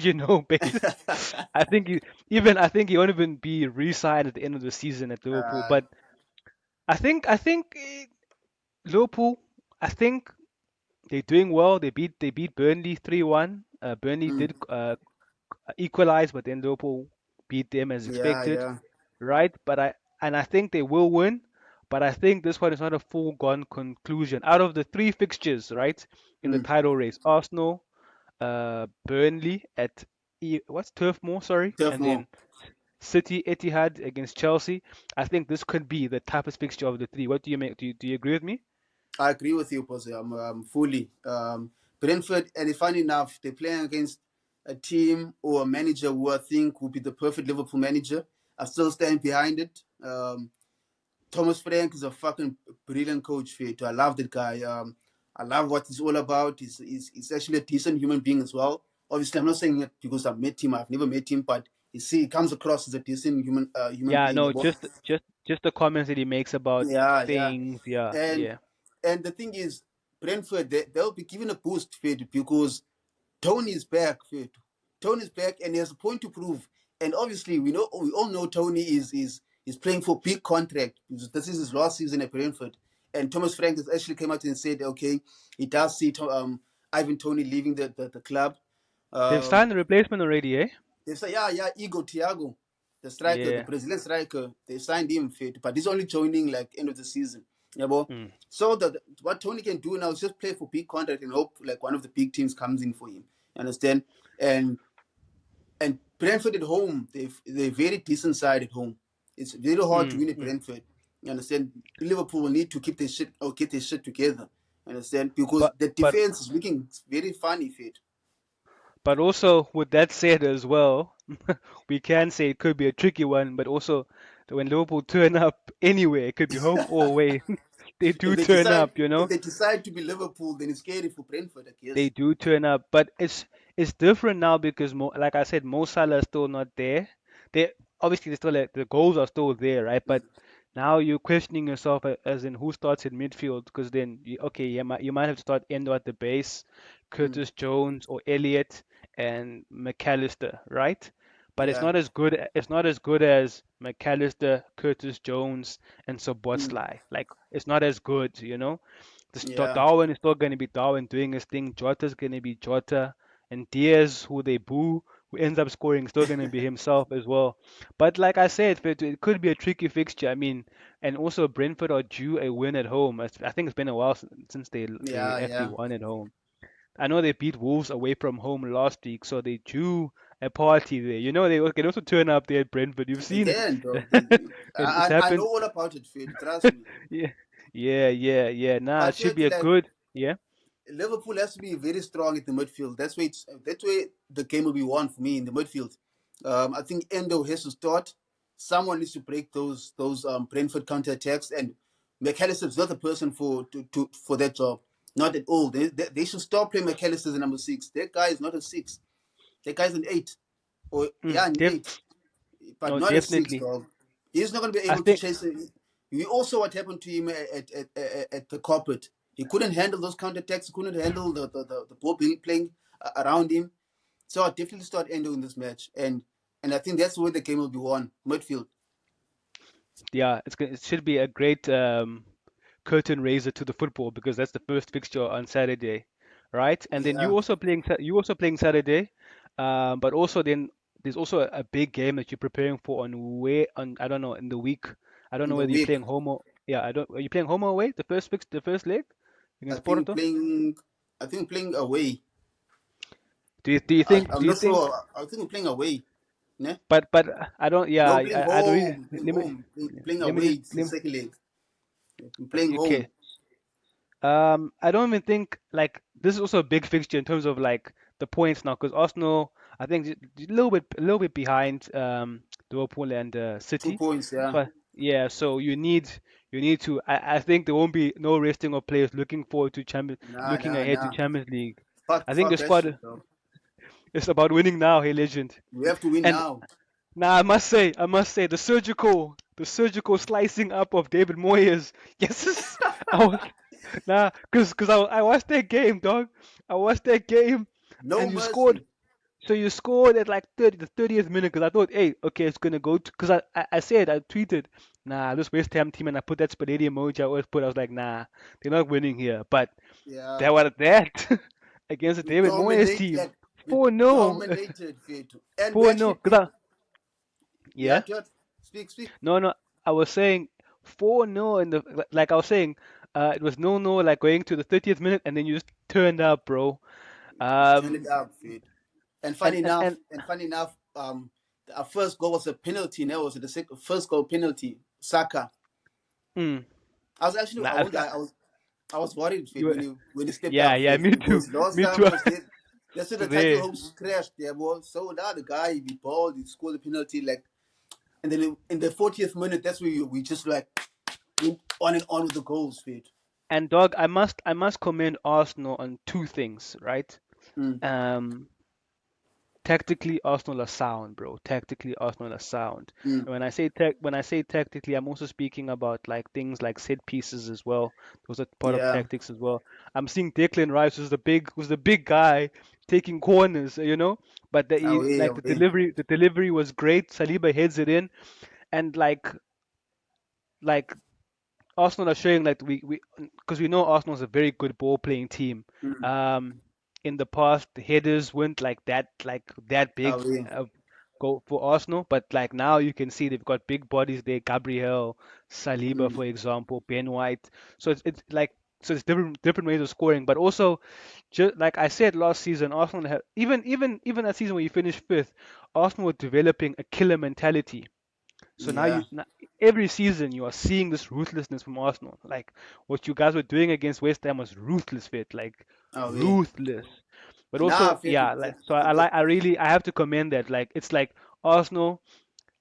basically. I think he won't even be re-signed at the end of the season at Liverpool. uh, But I think Liverpool. I think they're doing well. They beat Burnley 3-1. Burnley mm, did equalize, but then Liverpool beat them as yeah, expected, yeah. right? I think they will win, but I think this one is not a foregone conclusion. Out of the three fixtures, right, in the Mm. title race, Arsenal, Burnley at what's Turf Moor, sorry, Turf and more. then City Etihad against Chelsea. I think this could be the toughest fixture of the three. What do you make? Do you agree with me? I agree with you, Jose. I'm fully. Brentford, and it's funny enough, they're playing against a team or a manager who I think will be the perfect Liverpool manager. I still stand behind it. Thomas Frank is a fucking brilliant coach, Fate. I love that guy. I love what he's all about. He's actually a decent human being as well. Obviously, I'm not saying it because I've met him. I've never met him, but you see, he comes across as a decent human Yeah, being. no, Yeah, just the comments that he makes about yeah, yeah. things. Yeah, And yeah. and the thing is, Brentford they'll be given a boost, Fate, because Tony's back, Fate. Tony's back, and he has a point to prove. And obviously, we all know Tony is playing for big contract. This is his last season at Brentford, and Thomas Frank has actually came out and said, okay, he does see Ivan Tony leaving the club. They've Um, signed the replacement already, eh? they say, yeah, Igor Thiago, the striker, the Yeah. Brazilian striker, they signed him, Fit, but he's only joining like end of the season. Yeah, well, Mm. so what Tony can do now is just play for big contract and hope like one of the big teams comes in for him. You understand? And and Brentford at home, they're very decent side at home. It's very hard to Mm. win at Mm. Brentford. You understand? Liverpool will need to keep their shit or get their shit together. You understand? Because But the but defense is looking very funny, Fit. but also with that said as well, we can say it could be a tricky one. But also when Liverpool turn up anywhere, it could be home or away. They If do they turn decide up, you if know. they decide to be Liverpool, then it's scary for Brentford, I They guess. do turn up, but it's different now because like I said, Mo Salah is still not there. They obviously they still the goals are still there, right? But now you're questioning yourself as in who starts in midfield because then okay, you might have to start Endo at the base, Mm, Curtis Jones or Elliott and McAllister, right? But it's yeah. not as good. It's not as good as McAllister, Curtis Jones, and Mm, Soboslai. Like it's not as good, you know. yeah. Darwin is still going to be Darwin doing his thing. Jota's going to be Jota. And Diaz, who they boo, who ends up scoring, is still going to be himself as well. But like I said, it could be a tricky fixture. I mean, and also Brentford are due a win at home. I think it's been a while since they Yeah, actually yeah. won at home. I know they beat Wolves away from home last week, so they due a party there. You know, they can also turn up there at Brentford. You've They seen it. can, dog. It's I know happened. all about it, Fade. Trust me. Yeah, Yeah, yeah, yeah. Nah, I it should feel be a like good. Yeah. Liverpool has to be very strong at the midfield. That's where the game will be won for me in the midfield. I think Endo has to start. Someone needs to break those Brentford counter attacks, and McAllister's not the person for that job. Not at all. They should stop playing McAllister as a number six. That guy is not a six. That guy's an eight, or Mm, yeah, an def eight, but no, not a six, definitely. dog. He's not going to be I able to think. chase it. We also what happened to him at the carpet. He couldn't handle those counter attacks. He couldn't handle the ball being playing around him. So I definitely start Endo in this match, and I think that's where the game will be won. Midfield. Yeah, it should be a great curtain raiser to the football because that's the first fixture on Saturday, right? And then Yeah, you also playing Saturday, but also then there's also a big game that you're preparing for on where on I don't know in the week. I don't in know the whether you're week. playing home or yeah I don't are you playing home or away the first leg I against think Porto? playing. I think playing away. Do I'm you not think sure. I think we're playing away. Yeah. but I don't yeah No, playing I don't really home. Playing home. Playing let me away. just It's the second leg. We're playing home. okay. I don't even think like this is also a big fixture in terms of like the points now because Arsenal, I think, a little bit behind Liverpool and Two City. points. Yeah. So yeah, so you need to. I think there won't be no resting of players Nah, looking nah, ahead to nah. Champions League. I think Fuck the that squad shit, though. is about winning now, hey legend. We have to win And now. now I must say, the surgical slicing up of David Moyes. Yes, I was nah, cause I watched that game, dog. I watched that game, No and you scored. mercy. So you scored at like the 30th minute. Cause I thought, hey, okay, it's gonna go. Cause I said I tweeted, nah, this West Ham team, and I put that spaghetti emoji I always put. I was like, nah, they're not winning here. But Yeah. that was that against the We David Moyes dominate team, like we 4-0, dominated Fit. And we 4-0. actually beat. Yeah, Yeah. Judge. Speak. No, no, I was saying 4-0 in the like I was saying, it was no like going to the 30th minute and then you just turned up, bro. We turned it Um, up, Fit. And and funny and enough, and our first goal was a penalty. Now was the first goal penalty. Saka. mm, I was actually nah, I won't lie, I was worried Fit you were, when he stepped yeah, up yeah, Fit me too, because last me time too. was there. That's where the title There hopes crashed. There was so now the guy he balled, he scored the penalty like, and then in the 40th minute, that's where we just like went on and on with the goals, Fit. and dog, I must commend Arsenal on two things, right? Mm, Um, Tactically, Arsenal are sound, bro. Tactically, Arsenal are sound. mm, And when I say tactically, I'm also speaking about like things like set pieces as well. Those are part of yeah. tactics as well. I'm seeing Declan Rice who's the big guy taking corners, you know. But like Away. the delivery was great. Saliba heads it in, and like Arsenal are showing like we because we know Arsenal is a very good ball playing team. Mm, Um, in the past, the headers weren't like that big away. go for Arsenal, but like now you can see they've got big bodies there. Gabriel, Saliba, Mm, for example, Ben White. So it's like so it's different ways of scoring, but also just like I said last season, Arsenal have even that season where you finished fifth, Arsenal were developing a killer mentality. So yeah. every season you are seeing this ruthlessness from Arsenal. Like what you guys were doing against West Ham was ruthless, fit like Away. ruthless. But Nah, also, Fit. yeah, like so I really I have to commend that. Like it's like Arsenal,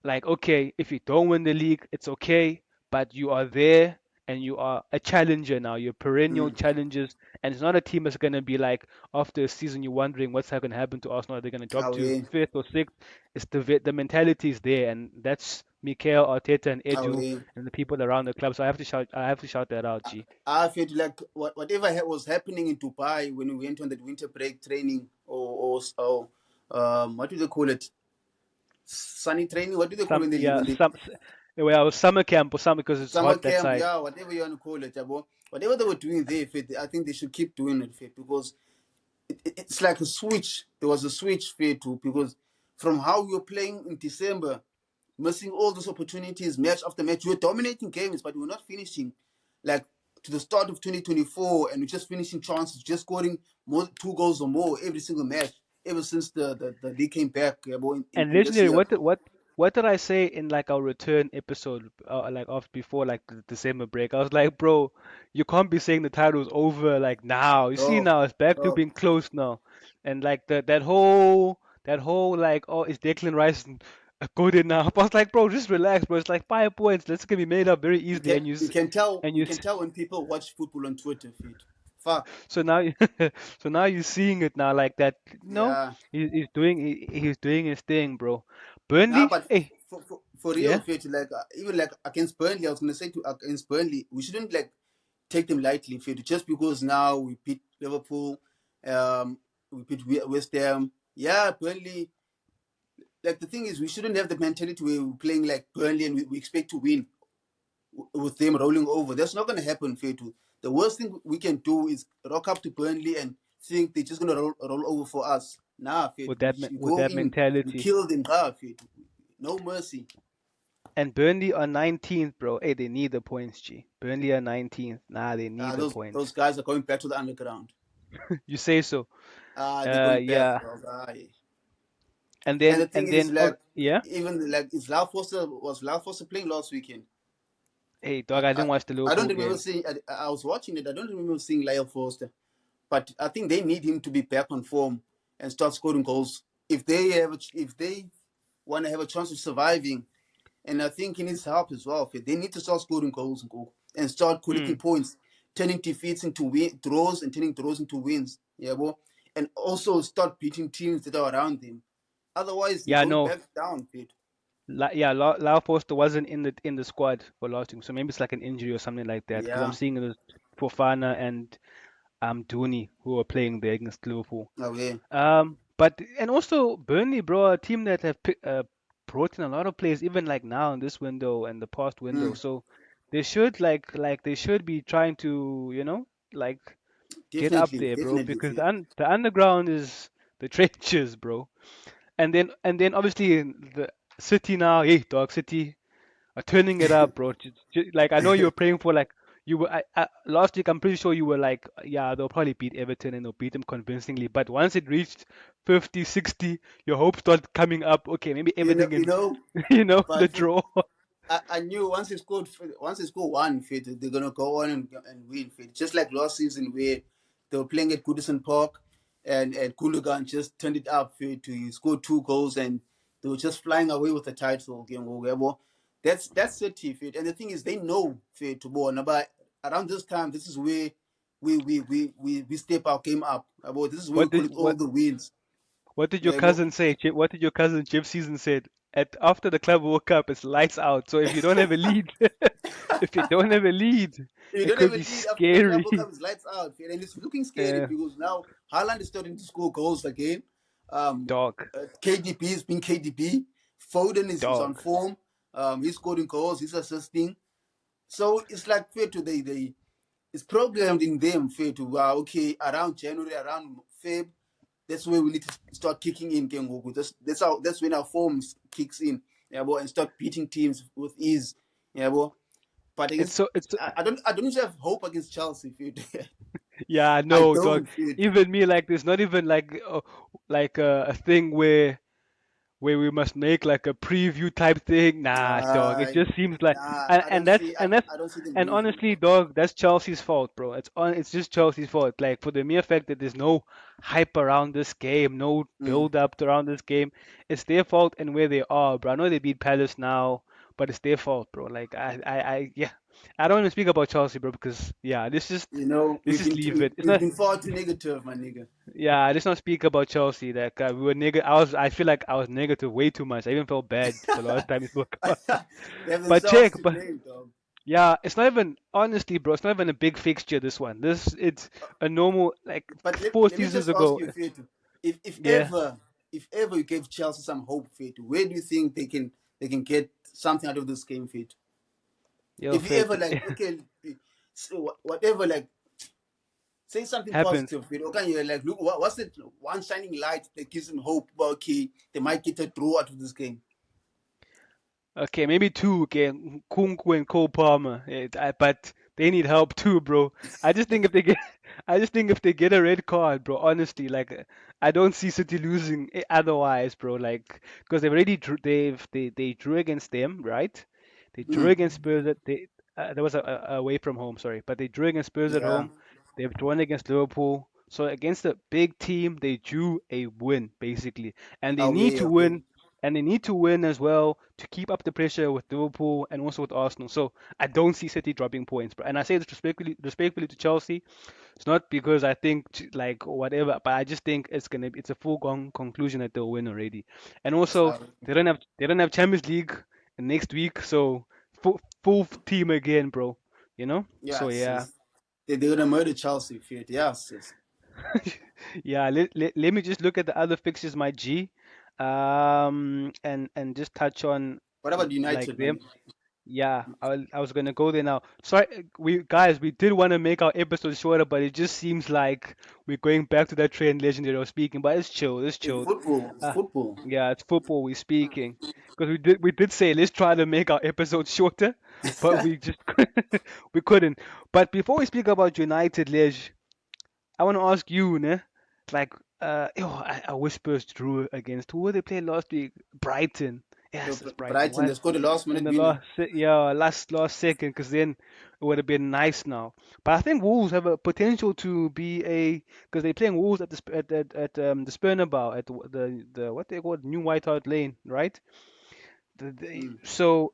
like okay, if you don't win the league, it's okay, but you are there and you are a challenger now. You're perennial Mm, challengers, and it's not a team that's gonna be like after a season you're wondering what's going to happen to Arsenal. Are they gonna drop to away. fifth or sixth? It's the mentality is there, and that's Mikel Arteta and Edu Away. and the people around the club. So I have to shout that out, G. I felt like whatever was happening in Dubai when we went on that winter break training or what do they call it? Sunny training. What do they call Some yeah when they some well summer camp or something because it's summer hot that camp? side. Yeah, whatever you want to call it, Jabo. Whatever they were doing there, I think they should keep doing it, because it's like a switch. There was a switch, too, because from how we were playing in December, missing all those opportunities, match after match, we were dominating games, but we were not finishing. Like to the start of 2024, and we're just finishing chances, just scoring more, 2 goals or more every single match ever since the league came back, yeah, boy, And in this legendary, year. what did I say in like our return episode, like after before like the December break? I was like, bro, you can't be saying the title's over like now. You see Oh, now it's back to oh, being close now, and like that whole like, oh, is Declan Rice good enough? I was like, bro, just relax, bro. It's like 5 points. This can be made up very you easily, can and you can tell and you you can tell when people watch football on Twitter feed. Fuck. so now so now you're seeing it now like that. No, Yeah. he's doing his thing, bro. Nah, Burnley, but hey, for real, yeah. fit like even like against Burnley, I was gonna say to against Burnley, we shouldn't like take them lightly, fit. Just because now we beat Liverpool, um, we beat West Ham. Yeah, Burnley. Like the thing is, we shouldn't have the mentality where we're playing like Burnley and we expect to win with them rolling over. That's not gonna happen, fit. The worst thing we can do is rock up to Burnley and think they're just gonna roll over for us. Nah, fit. We With go that in, we mentality. kill them, fit. No mercy. And Burnley are 19th, bro. Hey, they need the points, G. Burnley are 19th. Nah, they need the Those points. guys are going back to the underground. You say so. They're going back, Yeah. dog. Aye. And And then the thing is, oh, like, yeah. even like, is Lau Foster playing last weekend? Hey, I, dog, I I, didn't watch the I don't Liverpool remember game. seeing. I was watching it. I don't remember seeing Lyle Foster, but I think they need him to be back on form and start scoring goals if they want to have a chance of surviving. And I think he needs help as well. They need to start scoring goals and start collecting Mm. points, turning defeats into draws and turning draws into wins. Yeah, well, and also start beating teams that are around them. Otherwise, they're Yeah, going no. back down, Pete. Lau Foster wasn't in the squad for last week, so maybe it's like an injury or something like that. Because I'm Yeah, seeing it was Fofana and Dooney who are playing there against Liverpool. away. But and also Burnley, bro, a team that have brought in a lot of players, even like now in this window and the past window. Mm, So they should like they should be trying to, like get up definitely, there, bro, definitely, because Pete. the underground is the trenches, bro. And then obviously the City now, hey, dog, City are turning it up, bro. Like I know you were praying for like you were last week. I'm pretty sure you were like, yeah, they'll probably beat Everton and they'll beat them convincingly. But once it reached 50, 60, your hopes start coming up. Okay, maybe Everton You can, know, the but draw. I knew once they scored one fit, they're gonna go on and win fit. Just like last season where they were playing at Goodison Park and Gundogan just turned it up fit to score 2 goals and they were just flying away with the title game or whatever. That's City fit. And the thing is they know fit to go on. But around this time, this is where we step our game up. About this is where we What did collect all the wins. what did your Yeah, bro. cousin say? What did your cousin Jeff Season said? After the club World Cup, it's lights out. So if you don't have a lead, if you don't have a lead, You it don't could even be lead after the club scary. comes lights out, and it's looking scary Yeah, because now Haaland is starting to score goals again. dog, KDB is being KDB. Foden is on dog. form. He's scoring goals. He's assisting. So it's like fair to they it's programmed in them fair to okay around January around Feb. That's where we need to start kicking in Kengoku. That's when our form kicks in. Yeah, boy, and start beating teams with ease. Yeah, boy. But It's against so it's I don't have hope against Chelsea. Yeah, I no, dog. don't fit. Even me, like, there's not even like a thing where we must make like a preview type thing. Nah, dog. It Uh, just seems like, nah, and that's I don't see them and losing. honestly, dog, that's Chelsea's fault, bro. It's just Chelsea's fault. Like for the mere fact that there's no hype around this game, no Mm. build up around this game, it's their fault and where they are, bro. I know they beat Palace now, but it's their fault, bro. Like yeah, I don't even speak about Chelsea, bro, because yeah, You know, let's just leave it. It's we've not. been far too negative, my nigga. Yeah, let's not speak about Chelsea. Like we were negative. I feel like I was negative way too much. I even felt bad the last time we spoke about it. They have But themselves check, to but blame, dog. yeah, it's not even honestly, bro. It's not even a big fixture. This one. It's a normal like But four let me seasons just ask ago. you, Fetu, if Yeah, if ever you gave Chelsea some hope, Fetu, where do you think they can get something out of this game, Fetu? yo, If you fit ever like, okay, so whatever, like, say something happens. positive, Fetu. Okay, you're like, look, what's the one shining light that gives them hope? Well, okay, they might get a draw out of this game. Okay, maybe two. Okay, Kunku and Cole Palmer. But they need help too, bro. I just think if they get, I just think if they get a red card, bro. Honestly, like I don't see City losing otherwise, bro. Like because they've already they drew against them, right? They drew Mm, against Spurs. There was a away from home, sorry, but they drew against Spurs at yeah. home. They've drawn against Liverpool. So against a big team, they drew a win basically, and they need Away, to away. win. And they need to win as well to keep up the pressure with Liverpool and also with Arsenal. So I don't see City dropping points, bro. And I say this respectfully to Chelsea. It's not because I think like whatever, but I just think it's a foregone conclusion that they'll win already. And also Uh, they don't have Champions League next week, so full team again, bro. You know? So yes, yeah. yes. They're gonna murder Chelsea, fit. Yes, yes. Yeah, let me just look at the other fixtures, my G. And just touch on What about like United, them. man? Yeah, I was gonna go there now. Sorry, we did want to make our episode shorter, but it just seems like we're going back to that trend legendary I was speaking. But it's chill, it's It's chilled. football. It's Uh, football. yeah, it's football we're speaking because we did say let's try to make our episode shorter, but we just we couldn't. But before we speak about United, Leg, I want to ask you, ne? Like, I wish Spurs drew against who were they playing last week? Brighton. Yes, it's Brighton. Brighton, Why? they scored the last In minute the winner. last second, because then it would have been nice now. But I think Wolves have a potential to be because they're playing Wolves at the Spurnabouw at the what they call it, New White Hart Lane, right? Mm.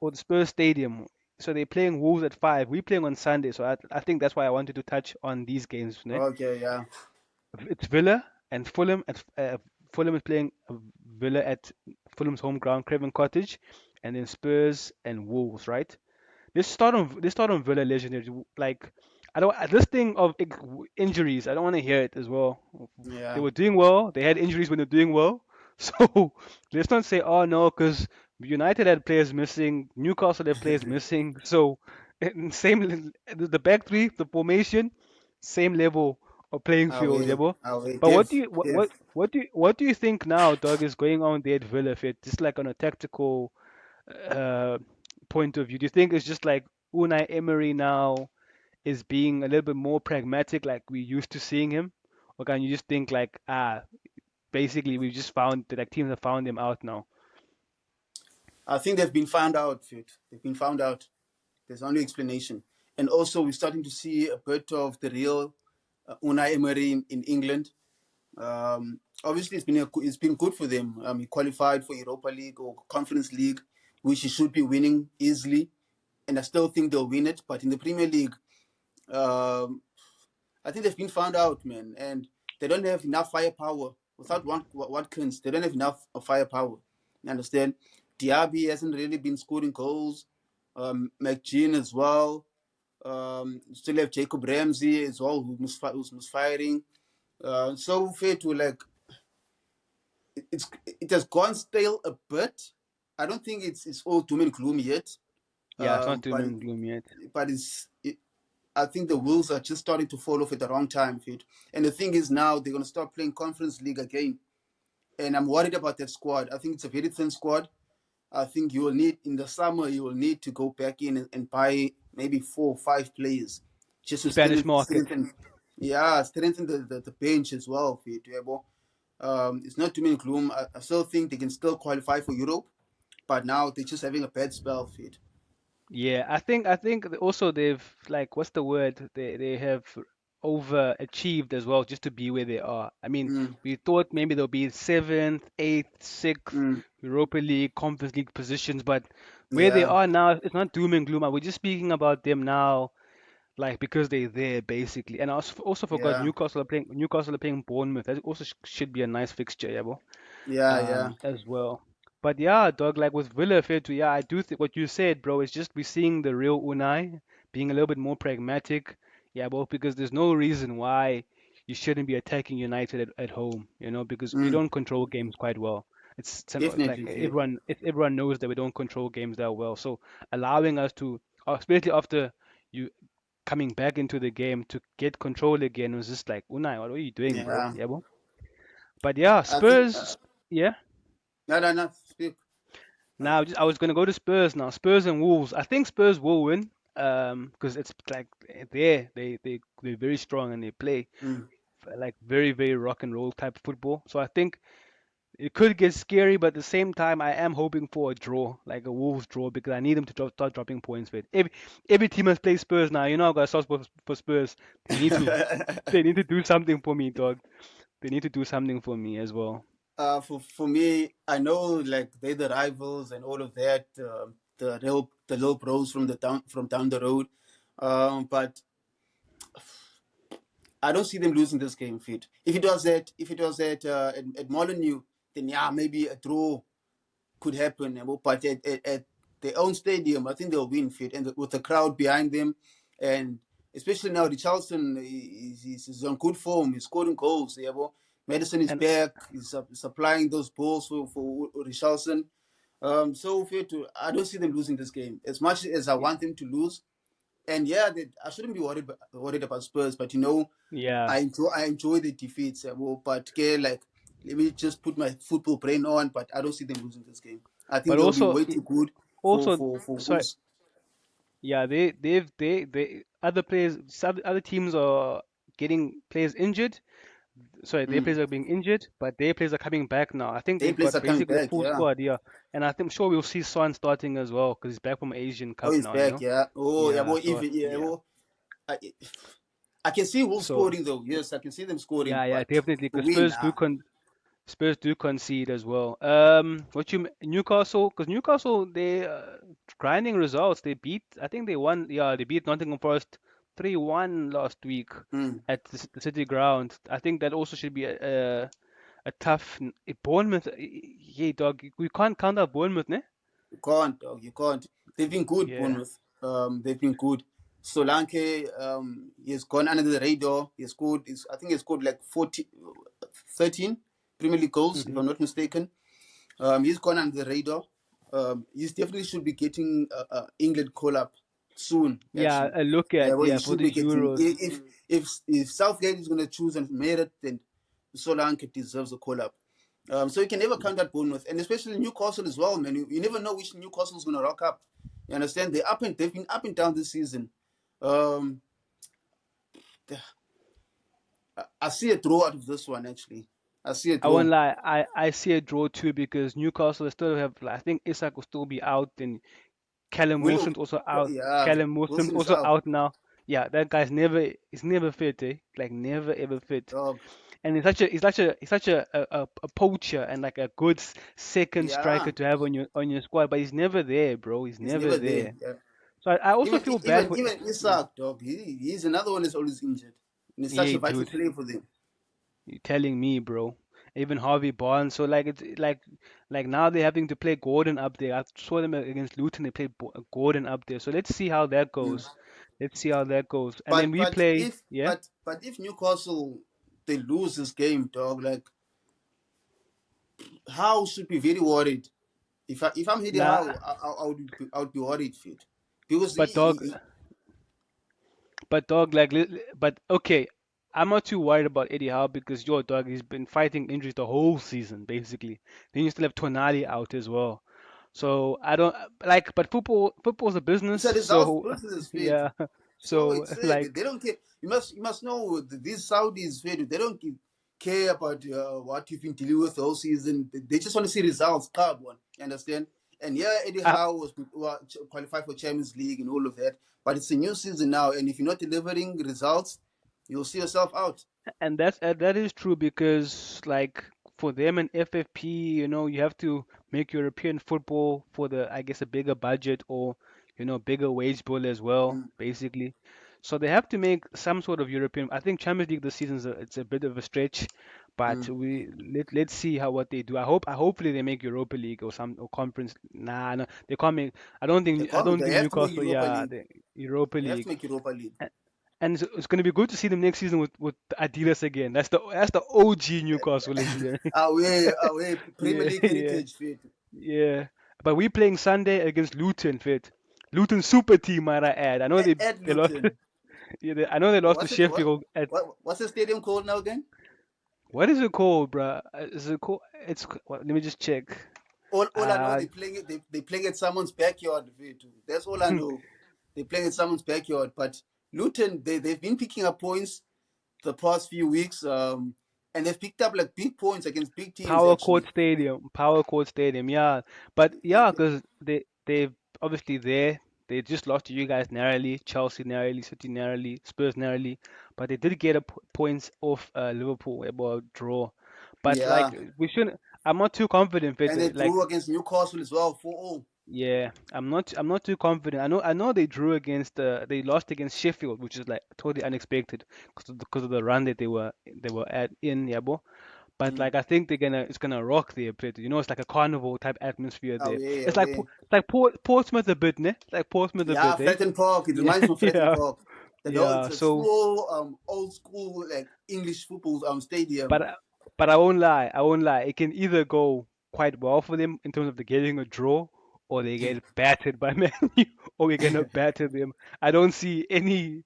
Or the Spurs Stadium. So they're playing Wolves at 5. We're playing on Sunday, so I think that's why I wanted to touch on these games, ne? Okay, yeah. It's Villa and Fulham. Fulham is playing Villa at Fulham's home ground, Craven Cottage, and then Spurs and Wolves, right? Let's start on Villa legendary. Like I don't this thing of injuries. I don't want to hear it as well. They Yeah. were doing well. They had injuries when they're doing well. So let's not say oh no, because United had players missing. Newcastle had players missing. So the back three, the formation, same level of playing field, yeah, Away. bro. Away. But Def. Def. what do you think now, Doug, is going on there at Villa? Fit just like on a tactical uh, point of view? Do you think it's just like Unai Emery now is being a little bit more pragmatic, like we used to seeing him, or can you just think like basically we just found that like teams have found him out now? I think they've been found out, fit. They've been found out. There's only explanation. And also, we're starting to see a bit of the real Unai Emery in England. Obviously, it's been good for them. He qualified for Europa League or Conference League, which he should be winning easily, and I still think they'll win it. But in the Premier League, um, I think they've been found out, man, and they don't have enough firepower. Without Watkins, they don't have enough of firepower. You understand? Diaby hasn't really been scoring goals. McGinn as well. Still have Jacob Ramsey as well, who's misfiring. So fair to like, it has gone stale a bit. I don't think it's all doom and gloom yet. Yeah, it's not doom But and gloom yet. I think the wheels are just starting to fall off at the wrong time, fit. And the thing is now they're gonna start playing Conference League again, and I'm worried about that squad. I think it's a very thin squad. I think you will need in the summer you will need to go back in and buy maybe 4 or 5 players just to Spanish market. strengthen the bench as well, fit. It's not too many gloom. I still think they can still qualify for Europe, but now they're just having a bad spell, fit. Yeah, I think also they've like what's the word? They have overachieved as well just to be where they are. I mean, Mm, we thought maybe they'll be seventh, eighth, sixth mm, Europa League, Conference League positions, but where they yeah, are now, it's not doom and gloom. We're just speaking about them now, like because they're there basically. And I also forgot yeah, Newcastle are playing Bournemouth. That also should be a nice fixture, yeah, bro, yeah, yeah. as well. But yeah, dog, like with Villa, fair to yeah, I do think what you said, bro. It's just we're seeing the real Unai being a little bit more pragmatic, yeah, bro. Because there's no reason why you shouldn't be attacking United at home, because we Mm, don't control games quite well. Like definitely, fit. everyone knows that we don't control games that well. So allowing us to, especially after you coming back into the game to get control again was just like Unai, what are you doing, bro? Yeah, Yeah, bro. But yeah, I think. Spurs, yeah. No, no, no. Speak. Now, I was going to go to Spurs now. Spurs and Wolves. I think Spurs will win. because it's like they're very strong and they play Mm. like very rock and roll type football. So I think it could get scary, but at the same time, I am hoping for a draw, like a Wolves draw, because I need them to start dropping points. With every team has played Spurs now. You know, I got a soft spot for Spurs. They need to they need to do something for me, dog. They need to do something for me as well. For me, I know like they're the rivals and all of that. The little bros from down the road, but I don't see them losing this game. Fit. If it was at Molyneux, then yeah, maybe a draw could happen. But at their own stadium, I think they'll win. Fit, and with the crowd behind them, and especially now, Richarlison is on good form. He's scoring goals. Yeah, well, Madison is And back. He's supplying those balls for Richarlison. So Fit, I don't see them losing this game as much as I want them to lose. And yeah, I shouldn't be worried about Spurs, but yeah, I enjoy the defeats. But okay, like let me just put my football brain on. But I don't see them losing this game. I think but they'll be also way too good also for sorry, Wolves. yeah, they other players, some other teams are getting players injured. Sorry, their Mm. players are being injured, but their players are coming back now. I think Their they've players got are coming basically a back. full Yeah. squad, yeah. And I'm sure we'll see Son starting as well because he's back from Asian Oh, Cup he's now, you back. know? Yeah. Oh, yeah. Yeah, Well, so even yeah. yeah. Well, I, I can see Wolves So scoring though. Yes, I can see them scoring, yeah, but definitely to because win, nah. Spurs do concede as well. Newcastle, because Newcastle they grinding results. They beat, I think they won. Yeah, they beat Nottingham Forest 3-1 last week Mm. at the City Ground. I think that also should be a tough. Bournemouth, yeah, dog. We can't count out Bournemouth, ne? You can't, dog. You can't. They've been good, Yeah. Bournemouth. They've been good. Solanke, he's gone under the radar. He's scored. I think he scored like 13 Premier League goals, if Hmm. I'm not mistaken. He's gone under the radar. He definitely should be getting England call up soon. Yeah, Actually, a look at well, he for should the be getting. Euros. If Southgate is going to choose and Merit, then Solanke deserves a call up. So you can never count that Bournemouth, and especially Newcastle as well, man. You never know which Newcastle is going to rock up. You understand? They've been up and down this season. Um, I see a draw out of this one actually. I see a I draw. won't lie, I see a draw too because Newcastle still have. I think Isak will still be out, and Callum Willow, Wilson's also out. yeah, Callum Wilson's Wilson is also out. out now. Yeah, that guy's never fit, eh? Like never ever fit. Dog. And he's such a poacher and like a good second striker Yeah, to have on your squad, but he's never there, bro. He's he's never never there. there. Yeah. So I also Even feel bad even for. even Yeah, Isak, dog. He's another one that's always injured. And he's such yeah, a vital dude. player for them. You telling me, bro? Even Harvey Barnes. So like it's like now they're having to play Gordon up there. I saw them against Luton. They played Gordon up there. So let's see how that Mm. goes. Let's see how that goes. And then we play. Yeah. But if Newcastle they lose this game, dog, like how should be very worried. If I'm Eddie Nah, Howe, I would be worried, fit, because but dog, like, but okay. I'm not too worried about Eddie Howe because your dog, he's been fighting injuries the whole season, basically. Then you still have Tonali out as well. So I don't like, but football's a business. it's a results So business, fit. yeah. So So it's like, they don't care. You must know these Saudis, they don't care about what you've been dealing with the whole season. They just want to see results, carbon. You understand? And yeah, Eddie I, Howe was qualified for Champions League and all of that, but it's a new season now, and if you're not delivering results, you'll see yourself out. and that is true because like for them and FFP, you have to make European football for the, I guess, a bigger budget or bigger wage bill as well, Mm, basically. So they have to make some sort of European. I think Champions League this season it's a bit of a stretch, but mm. let's see how what they do. Hopefully they make Europa League or conference. Nah, no, they can't make. I don't They think have to make Newcastle. Europa Yeah, League. the Europa They have to League. make Europa League. And it's going to be good to see them next season with Adidas again. That's the OG Newcastle, ladies and gentlemen. Away, Premier Yeah, League yeah, heritage, fit. yeah. But we playing Sunday against Luton, fit. Luton super team, might I add. I know At they lost. Luton. Yeah, I know they lost to What's it? Sheffield. What's the stadium called now again? What is it called, bruh? Is it called? Let me just check. All I know, Uh, they playing it. They playing at someone's backyard. That's all I know. they're playing in someone's backyard. But Luton, they've been picking up points the past few weeks, and they've picked up like big points against big teams actually. Power Court Stadium, yeah. But yeah, because they obviously they just lost to you guys narrowly, Chelsea narrowly, City narrowly, Spurs narrowly, but they did get a points off Liverpool about draw. But Yeah, like we shouldn't. I'm not too confident. and they Fit, drew like against Newcastle as well 4-0. yeah, I'm not too confident. I know they drew against they lost against Sheffield, which is like totally unexpected because of the run that they were at in Yabo. But Mm. like I think it's gonna rock there, but it's like a carnival type atmosphere there. Away, It's like away. Portsmouth a bit, ne? It's like Portsmouth a Yeah, bit, eh? Fratton Park. It Yeah, reminds me of Fratton yeah, Park. That all yeah. it's a So, slow, old school like English football stadium. but but I won't lie. It can either go quite well for them in terms of the getting a draw, or they get battered by Man U, or we're gonna batter them. I don't see any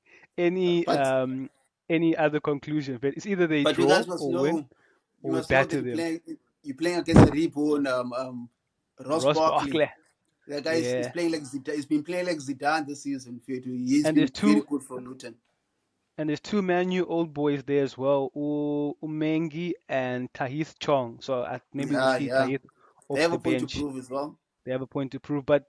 But um any other conclusion. But it's either they but you draw guys must or win, know, you or we must know that batter them. you're playing against a reborn Ross Ross Barkley. Barkley, That guy is yeah. playing like Zidane. He's been playing like Zidane this season. He's And there's been very two good for Luton. And there's two Man U old boys there as well, Umengi and Tahith Chong. So maybe we'll Yeah, see yeah. Tahith They off have the a point to bench. prove as well. They have a point to prove, but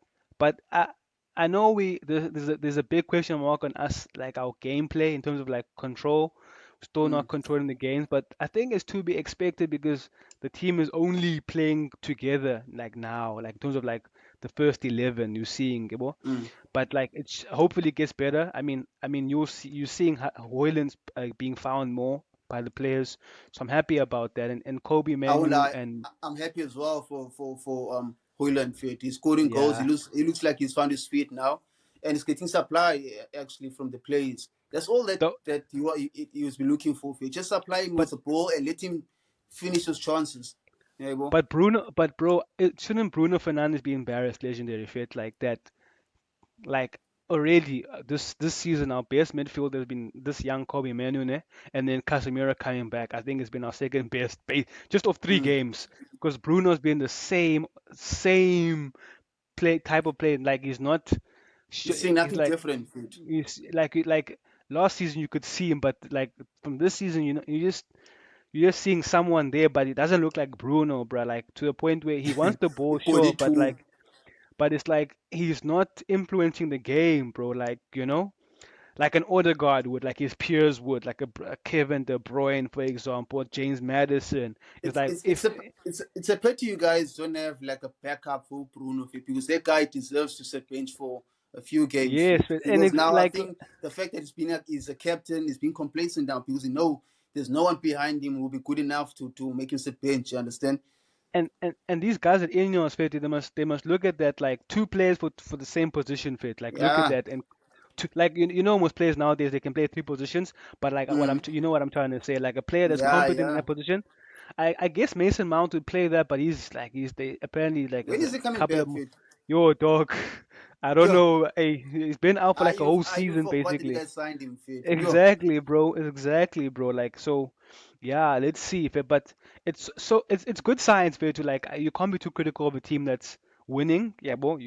I know there's a big question mark on us, like our gameplay in terms of like control. Still Mm, not controlling the games, but I think it's to be expected because the team is only playing together like now, like in terms of like the first 11 you're seeing, you know? mm. But like it's hopefully it gets better. I mean you're seeing Hoyland's being found more by the players, so I'm happy about that. And Kobe I won't Manu lie. and I'm happy as well for Hoyland fit. He's scoring goals. yeah, He looks like he's found his feet now, and he's getting supply actually from the players. That's all the, that he was been looking for. Fit. Just supply him but with the ball and let him finish his chances. Yeah, bro. but bro, shouldn't Bruno Fernandes be embarrassed? Legendary fit like that, like already this season our best midfielder has been this young Kobe Manu, ne? And then Casemiro coming back. I think it's been our second best, just of three Mm. games, because Bruno's been the same play type of play. Like he's not. He's seeing He's nothing like different. Fit. he's like last season you could see him, but like from this season, you're just seeing someone there, but it doesn't look like Bruno, bro. Like to the point where he wants the ball, sure, but 42. like it's like he's not influencing the game, bro. Like like an Odegaard would, like his peers would, like a Kevin De Bruyne, for example, James Madison. It's It's like it's it's if a it's a pity you guys don't have like a backup for Bruno Fit, because that guy deserves to set bench for a few games yes, Fit. and Because now I like think the fact that he's a captain, he's been complacent now because there's no one behind him who will be good enough to make him sit bench. You understand? and these guys at Ineos fit, they must look at that like two players for the same position fit. Like look at Yeah. that and like most players nowadays they can play three positions, but like Mm. what I'm trying to say, like a player that's Yeah, competent in yeah. that position. I guess Mason Mount would play that, but he's they apparently like When there's is a he coming couple back of Fit? yo dog. I don't Yo, know. Hey, he's been out for like a whole I even season forgot that you basically. guys signed him Fit. Yo. Exactly, bro. Exactly, bro. Like so, yeah. Let's see if it. But it's good science for you to like. You can't be too critical of a team that's winning. Yeah, bro.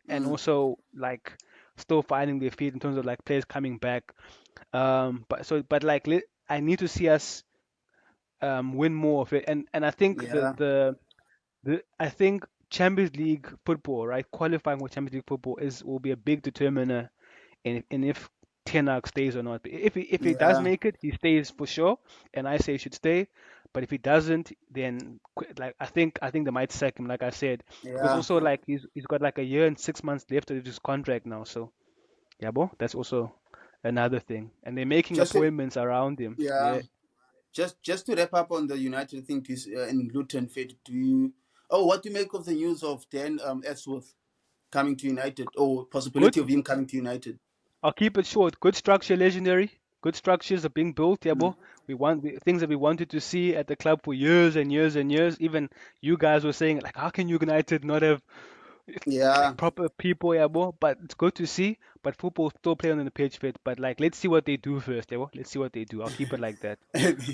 And Mm. also like still finding their feet in terms of like players coming back. But like I need to see us win more of it. And I think Yeah. I think Champions League football, right? Qualifying for Champions League football will be a big determiner and if Ten Hag stays or not. If he does Yeah. make it, he stays for sure, and I say he should stay. But if he doesn't, then like I think they might sack him, like I said, because Yeah. also like he's got like a year and 6 months left of his contract now. So yeah, bro, that's also another thing, and they're making Just it, appointments around him. yeah. Yeah, Just to wrap up on the United thing in Luton Fit, do you? Oh, what do you make of the news of Dan Edgeworth coming to United, or good. possibility of him coming to United? I'll keep it short. Good structure, legendary. Good structures are being built, yeah, Mm. bro. Things that we wanted to see at the club for years and years and years. Even you guys were saying like, how can United not have Yeah. like proper people, yeah, bro? But it's good to see. But football still playing on the pitch fit. But like, let's see what they do first, yeah, bro. Let's see what they do. I'll keep it like that.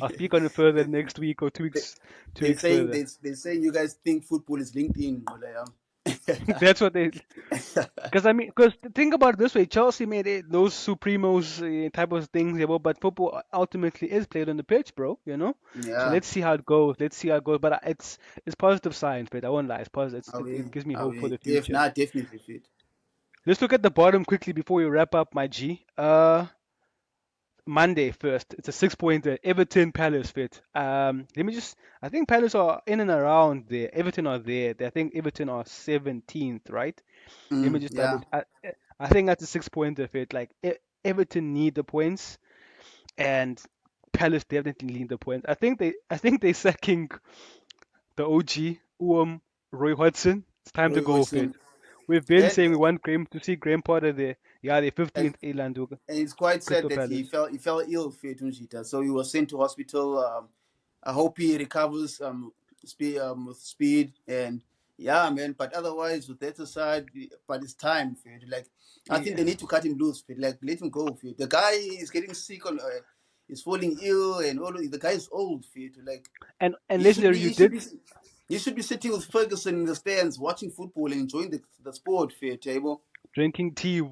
I'll speak on it further next week or 2 weeks, two They weeks saying further. they saying you guys think football is LinkedIn. But, That's what they. Because I mean, because think about it this way, Chelsea made it those supremos type of things, yeah, but football ultimately is played on the pitch, bro. So Yeah, let's see how it goes. Let's see how it goes. But it's positive signs, but I won't lie, it's positive. It away, gives me hope for away. the future. Not definitely fit. Let's look at the bottom quickly before we wrap up, my G. Monday first. It's a 6 pointer. Everton Palace fit. Let me just. I think Palace are in and around there. Everton are there. I think Everton are 17th, right? Let me just double. Yeah, I think that's a 6 pointer fit. Like Everton need the points, and Palace definitely need the points. I think they sacking the OG Roy Hodgson. It's time to Roy go fit. Hodgson. We've been And saying we want Graham to see Graham Potter there. Yeah, they're and 15th Eland and it's quite sad Crystal that Palace. he fell ill, Fetunjita. So he was sent to hospital. I hope he recovers with speed and yeah, man. But otherwise, with that aside, but it's time, Fet. Like I think Yeah. they need to cut him loose, Fet. Like let him go, Fet. The guy is getting sick on. Is falling ill and all. The guy is old, Fet. Like And he should legendary, be. you did. He should be sitting with Ferguson in the stands, watching football and enjoying the sport, Fet. Table. Drinking tea.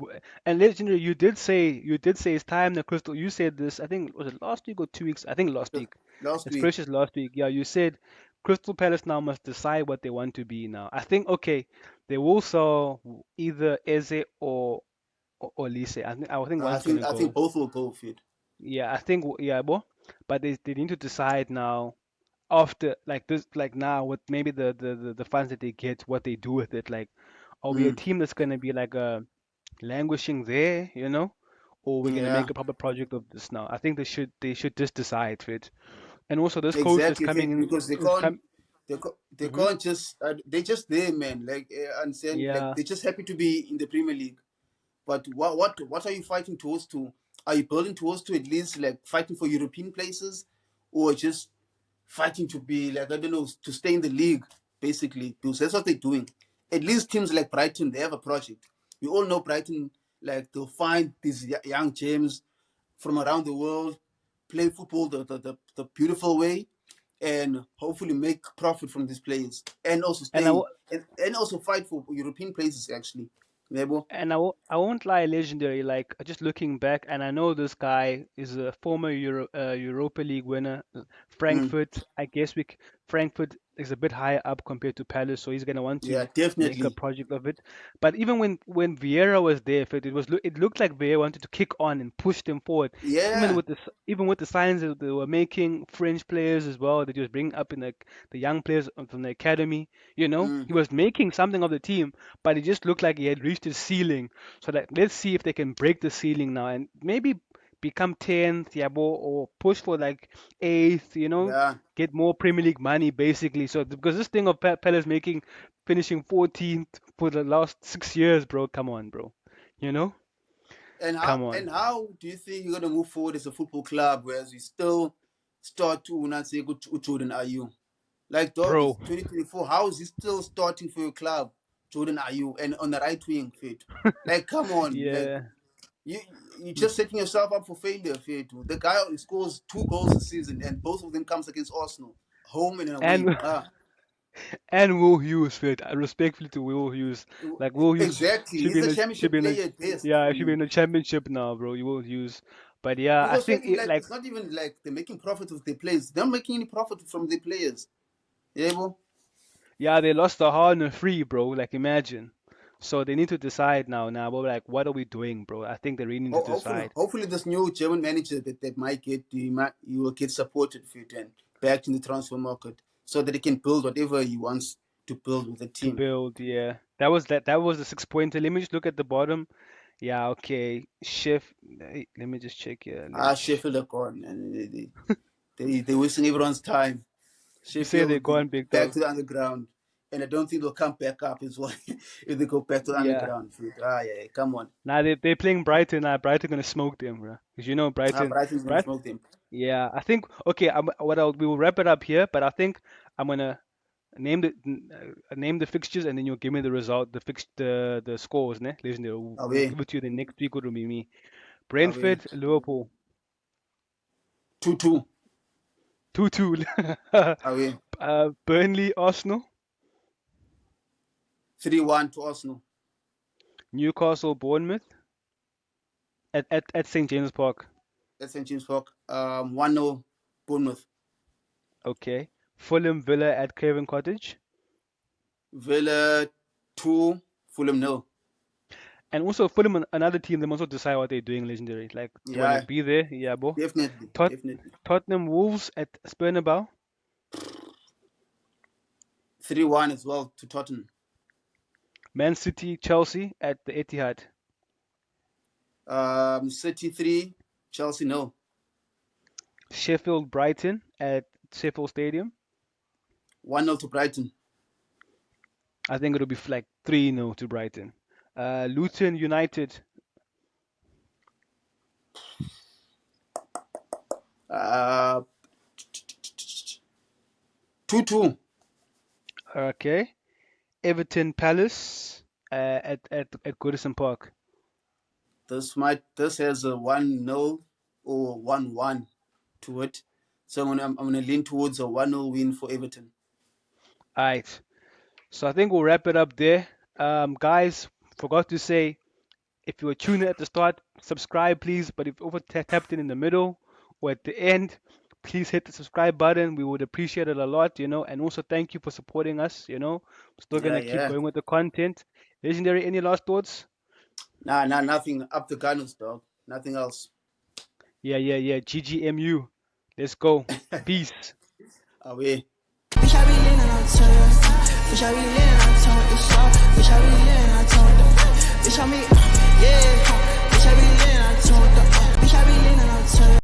And legendary, you did say it's time the Crystal. You said this. I think was it last week or 2 weeks? I think last week. Last It's week. precious last week. Yeah, you said Crystal Palace now must decide what they want to be now. I think okay, they will sell either Eze or Lise. I think one's gonna I think go. both will go fit. Yeah, I think yeah, but they need to decide now after like this like now with maybe the funds that they get, what they do with it. Like, are we a Mm. team that's gonna be like languishing there, or we're gonna Yeah, make a proper project of this now? I think they should just decide fit. And also this coach that's exactly coming fit in because is come. they Hmm. can't just they just there, man. Like understand, like Yeah, they're just happy to be in the Premier League. But what are you fighting towards to? Are you building towards to at least like fighting for European places, or just fighting to be like I don't know to stay in the league basically? Because that's what they're doing. At least teams like Brighton, they have a project. We all know Brighton, like they'll find these young gems from around the world, play football the beautiful way, and hopefully make profit from these players, and also and I, stay and also fight for European places actually. Nebo. I won't lie, legendary. Like just looking back, and I know this guy is a former Europa League winner. Mm. Frankfurt, I guess Frankfurt is a bit higher up compared to Palace, so he's gonna want Yeah, to make a definitely. project of it. But even when Vieira was there, it looked like Vieira wanted to kick on and push them forward. Yeah. Even with the signs that they were making, French players as well that he was bringing up in the young players from the academy. Mm. He was making something of the team, but it just looked like he had reached his ceiling. So like, let's see if they can break the ceiling now and maybe become 10th, yeah, or push for like 8th, Yeah. get more Premier League money basically. So because this thing of Palace making finishing 14th for the last 6 years, bro, come on, bro, you know, come on, And how do you think you're gonna move forward as a football club, whereas we still start to not say good Jordan Ayew? Like dog, it's bro. 2024. How is he still starting for your club, Jordan Ayew, and on the right wing, fit? Like, come on, like Yeah, you you're just setting yourself up for failure, fit. The guy scores 2 goals a season, and both of them comes against Arsenal, home and away. and and Will Hughes, fit. Respectfully to Will Hughes, like Will Hughes Exactly. should He's be in a the should championship be in the player at best yeah, for should be you. in the championship now, bro. You Will Hughes, but yeah, I Because think Fetty, like like it's not even like they're making profit with their players. They're not making any profit from their players. Yeah, bro. yeah, they lost the hard and free, bro. Like imagine. So they need to decide now. But like, what are we doing, bro? I think they really need to decide Hopefully, this new German manager that might get you will get supported for it and back in the transfer market so that he can build whatever he wants to build with the to team. build. Yeah, that was the 6 pointer. Let me just look at the bottom. Yeah, okay. Shift. Let me just check here. Sheffield are gone and they're wasting everyone's time. You say they're Sheffield gone, big back dog. to the underground, and I don't think they'll come back up as well if they go back to the Yeah. underground. Yeah, come on. Now they're playing Brighton. Now Brighton gonna smoke them, bro. Because Brighton. Brighton's gonna Brighton. smoke them. Yeah, I think okay. We will wrap it up here, but I think I'm gonna name the fixtures and then you'll give me the result, the scores, ne? Listen, we'll Away, give it to you the next week. It will be me. away. Brentford, Liverpool, 2-2. 2-2. Away. Burnley, Arsenal, 3-1 to Arsenal. Newcastle, Bournemouth at St James Park. At St. James Park. 1-0 Bournemouth. Okay. Fulham, Villa at Craven Cottage. Villa 2, Fulham 0. And also Fulham, another team, they must also decide what they're doing. Legendary, like, do you want Yeah, to be there? Yeah, bro. definitely, Tot- definitely. Tottenham, Wolves at Spurnabou. 3-1 as well to Tottenham. Man City, Chelsea at the Etihad. City 3, Chelsea 0. Sheffield, Brighton at Sheffield Stadium. 1-0 to Brighton. I think it'll be like 3-0 to Brighton. Luton United. 2-2. Okay. Everton Palace at Goodison Park. This has a 1-0 or 1-1 to it. So I'm gonna lean towards a 1-0 win for Everton. All right. So I think we'll wrap it up there. Guys, forgot to say, if you were tuning at the start, subscribe please. But if you over tapped in the middle or at the end, please hit the subscribe button. We would appreciate it a lot, And also thank you for supporting us, We're still gonna keep Yeah. going with the content. Legendary, any last thoughts? Nah, nothing. Up the Gunners, dog. Nothing else. Yeah. GGMU. Let's go. Peace. Away. Bitch, I be leaning, I tell ya. Bitch, I be leaning, I tell ya. Bitch, I be leaning, I tell ya. Bitch, I be, yeah.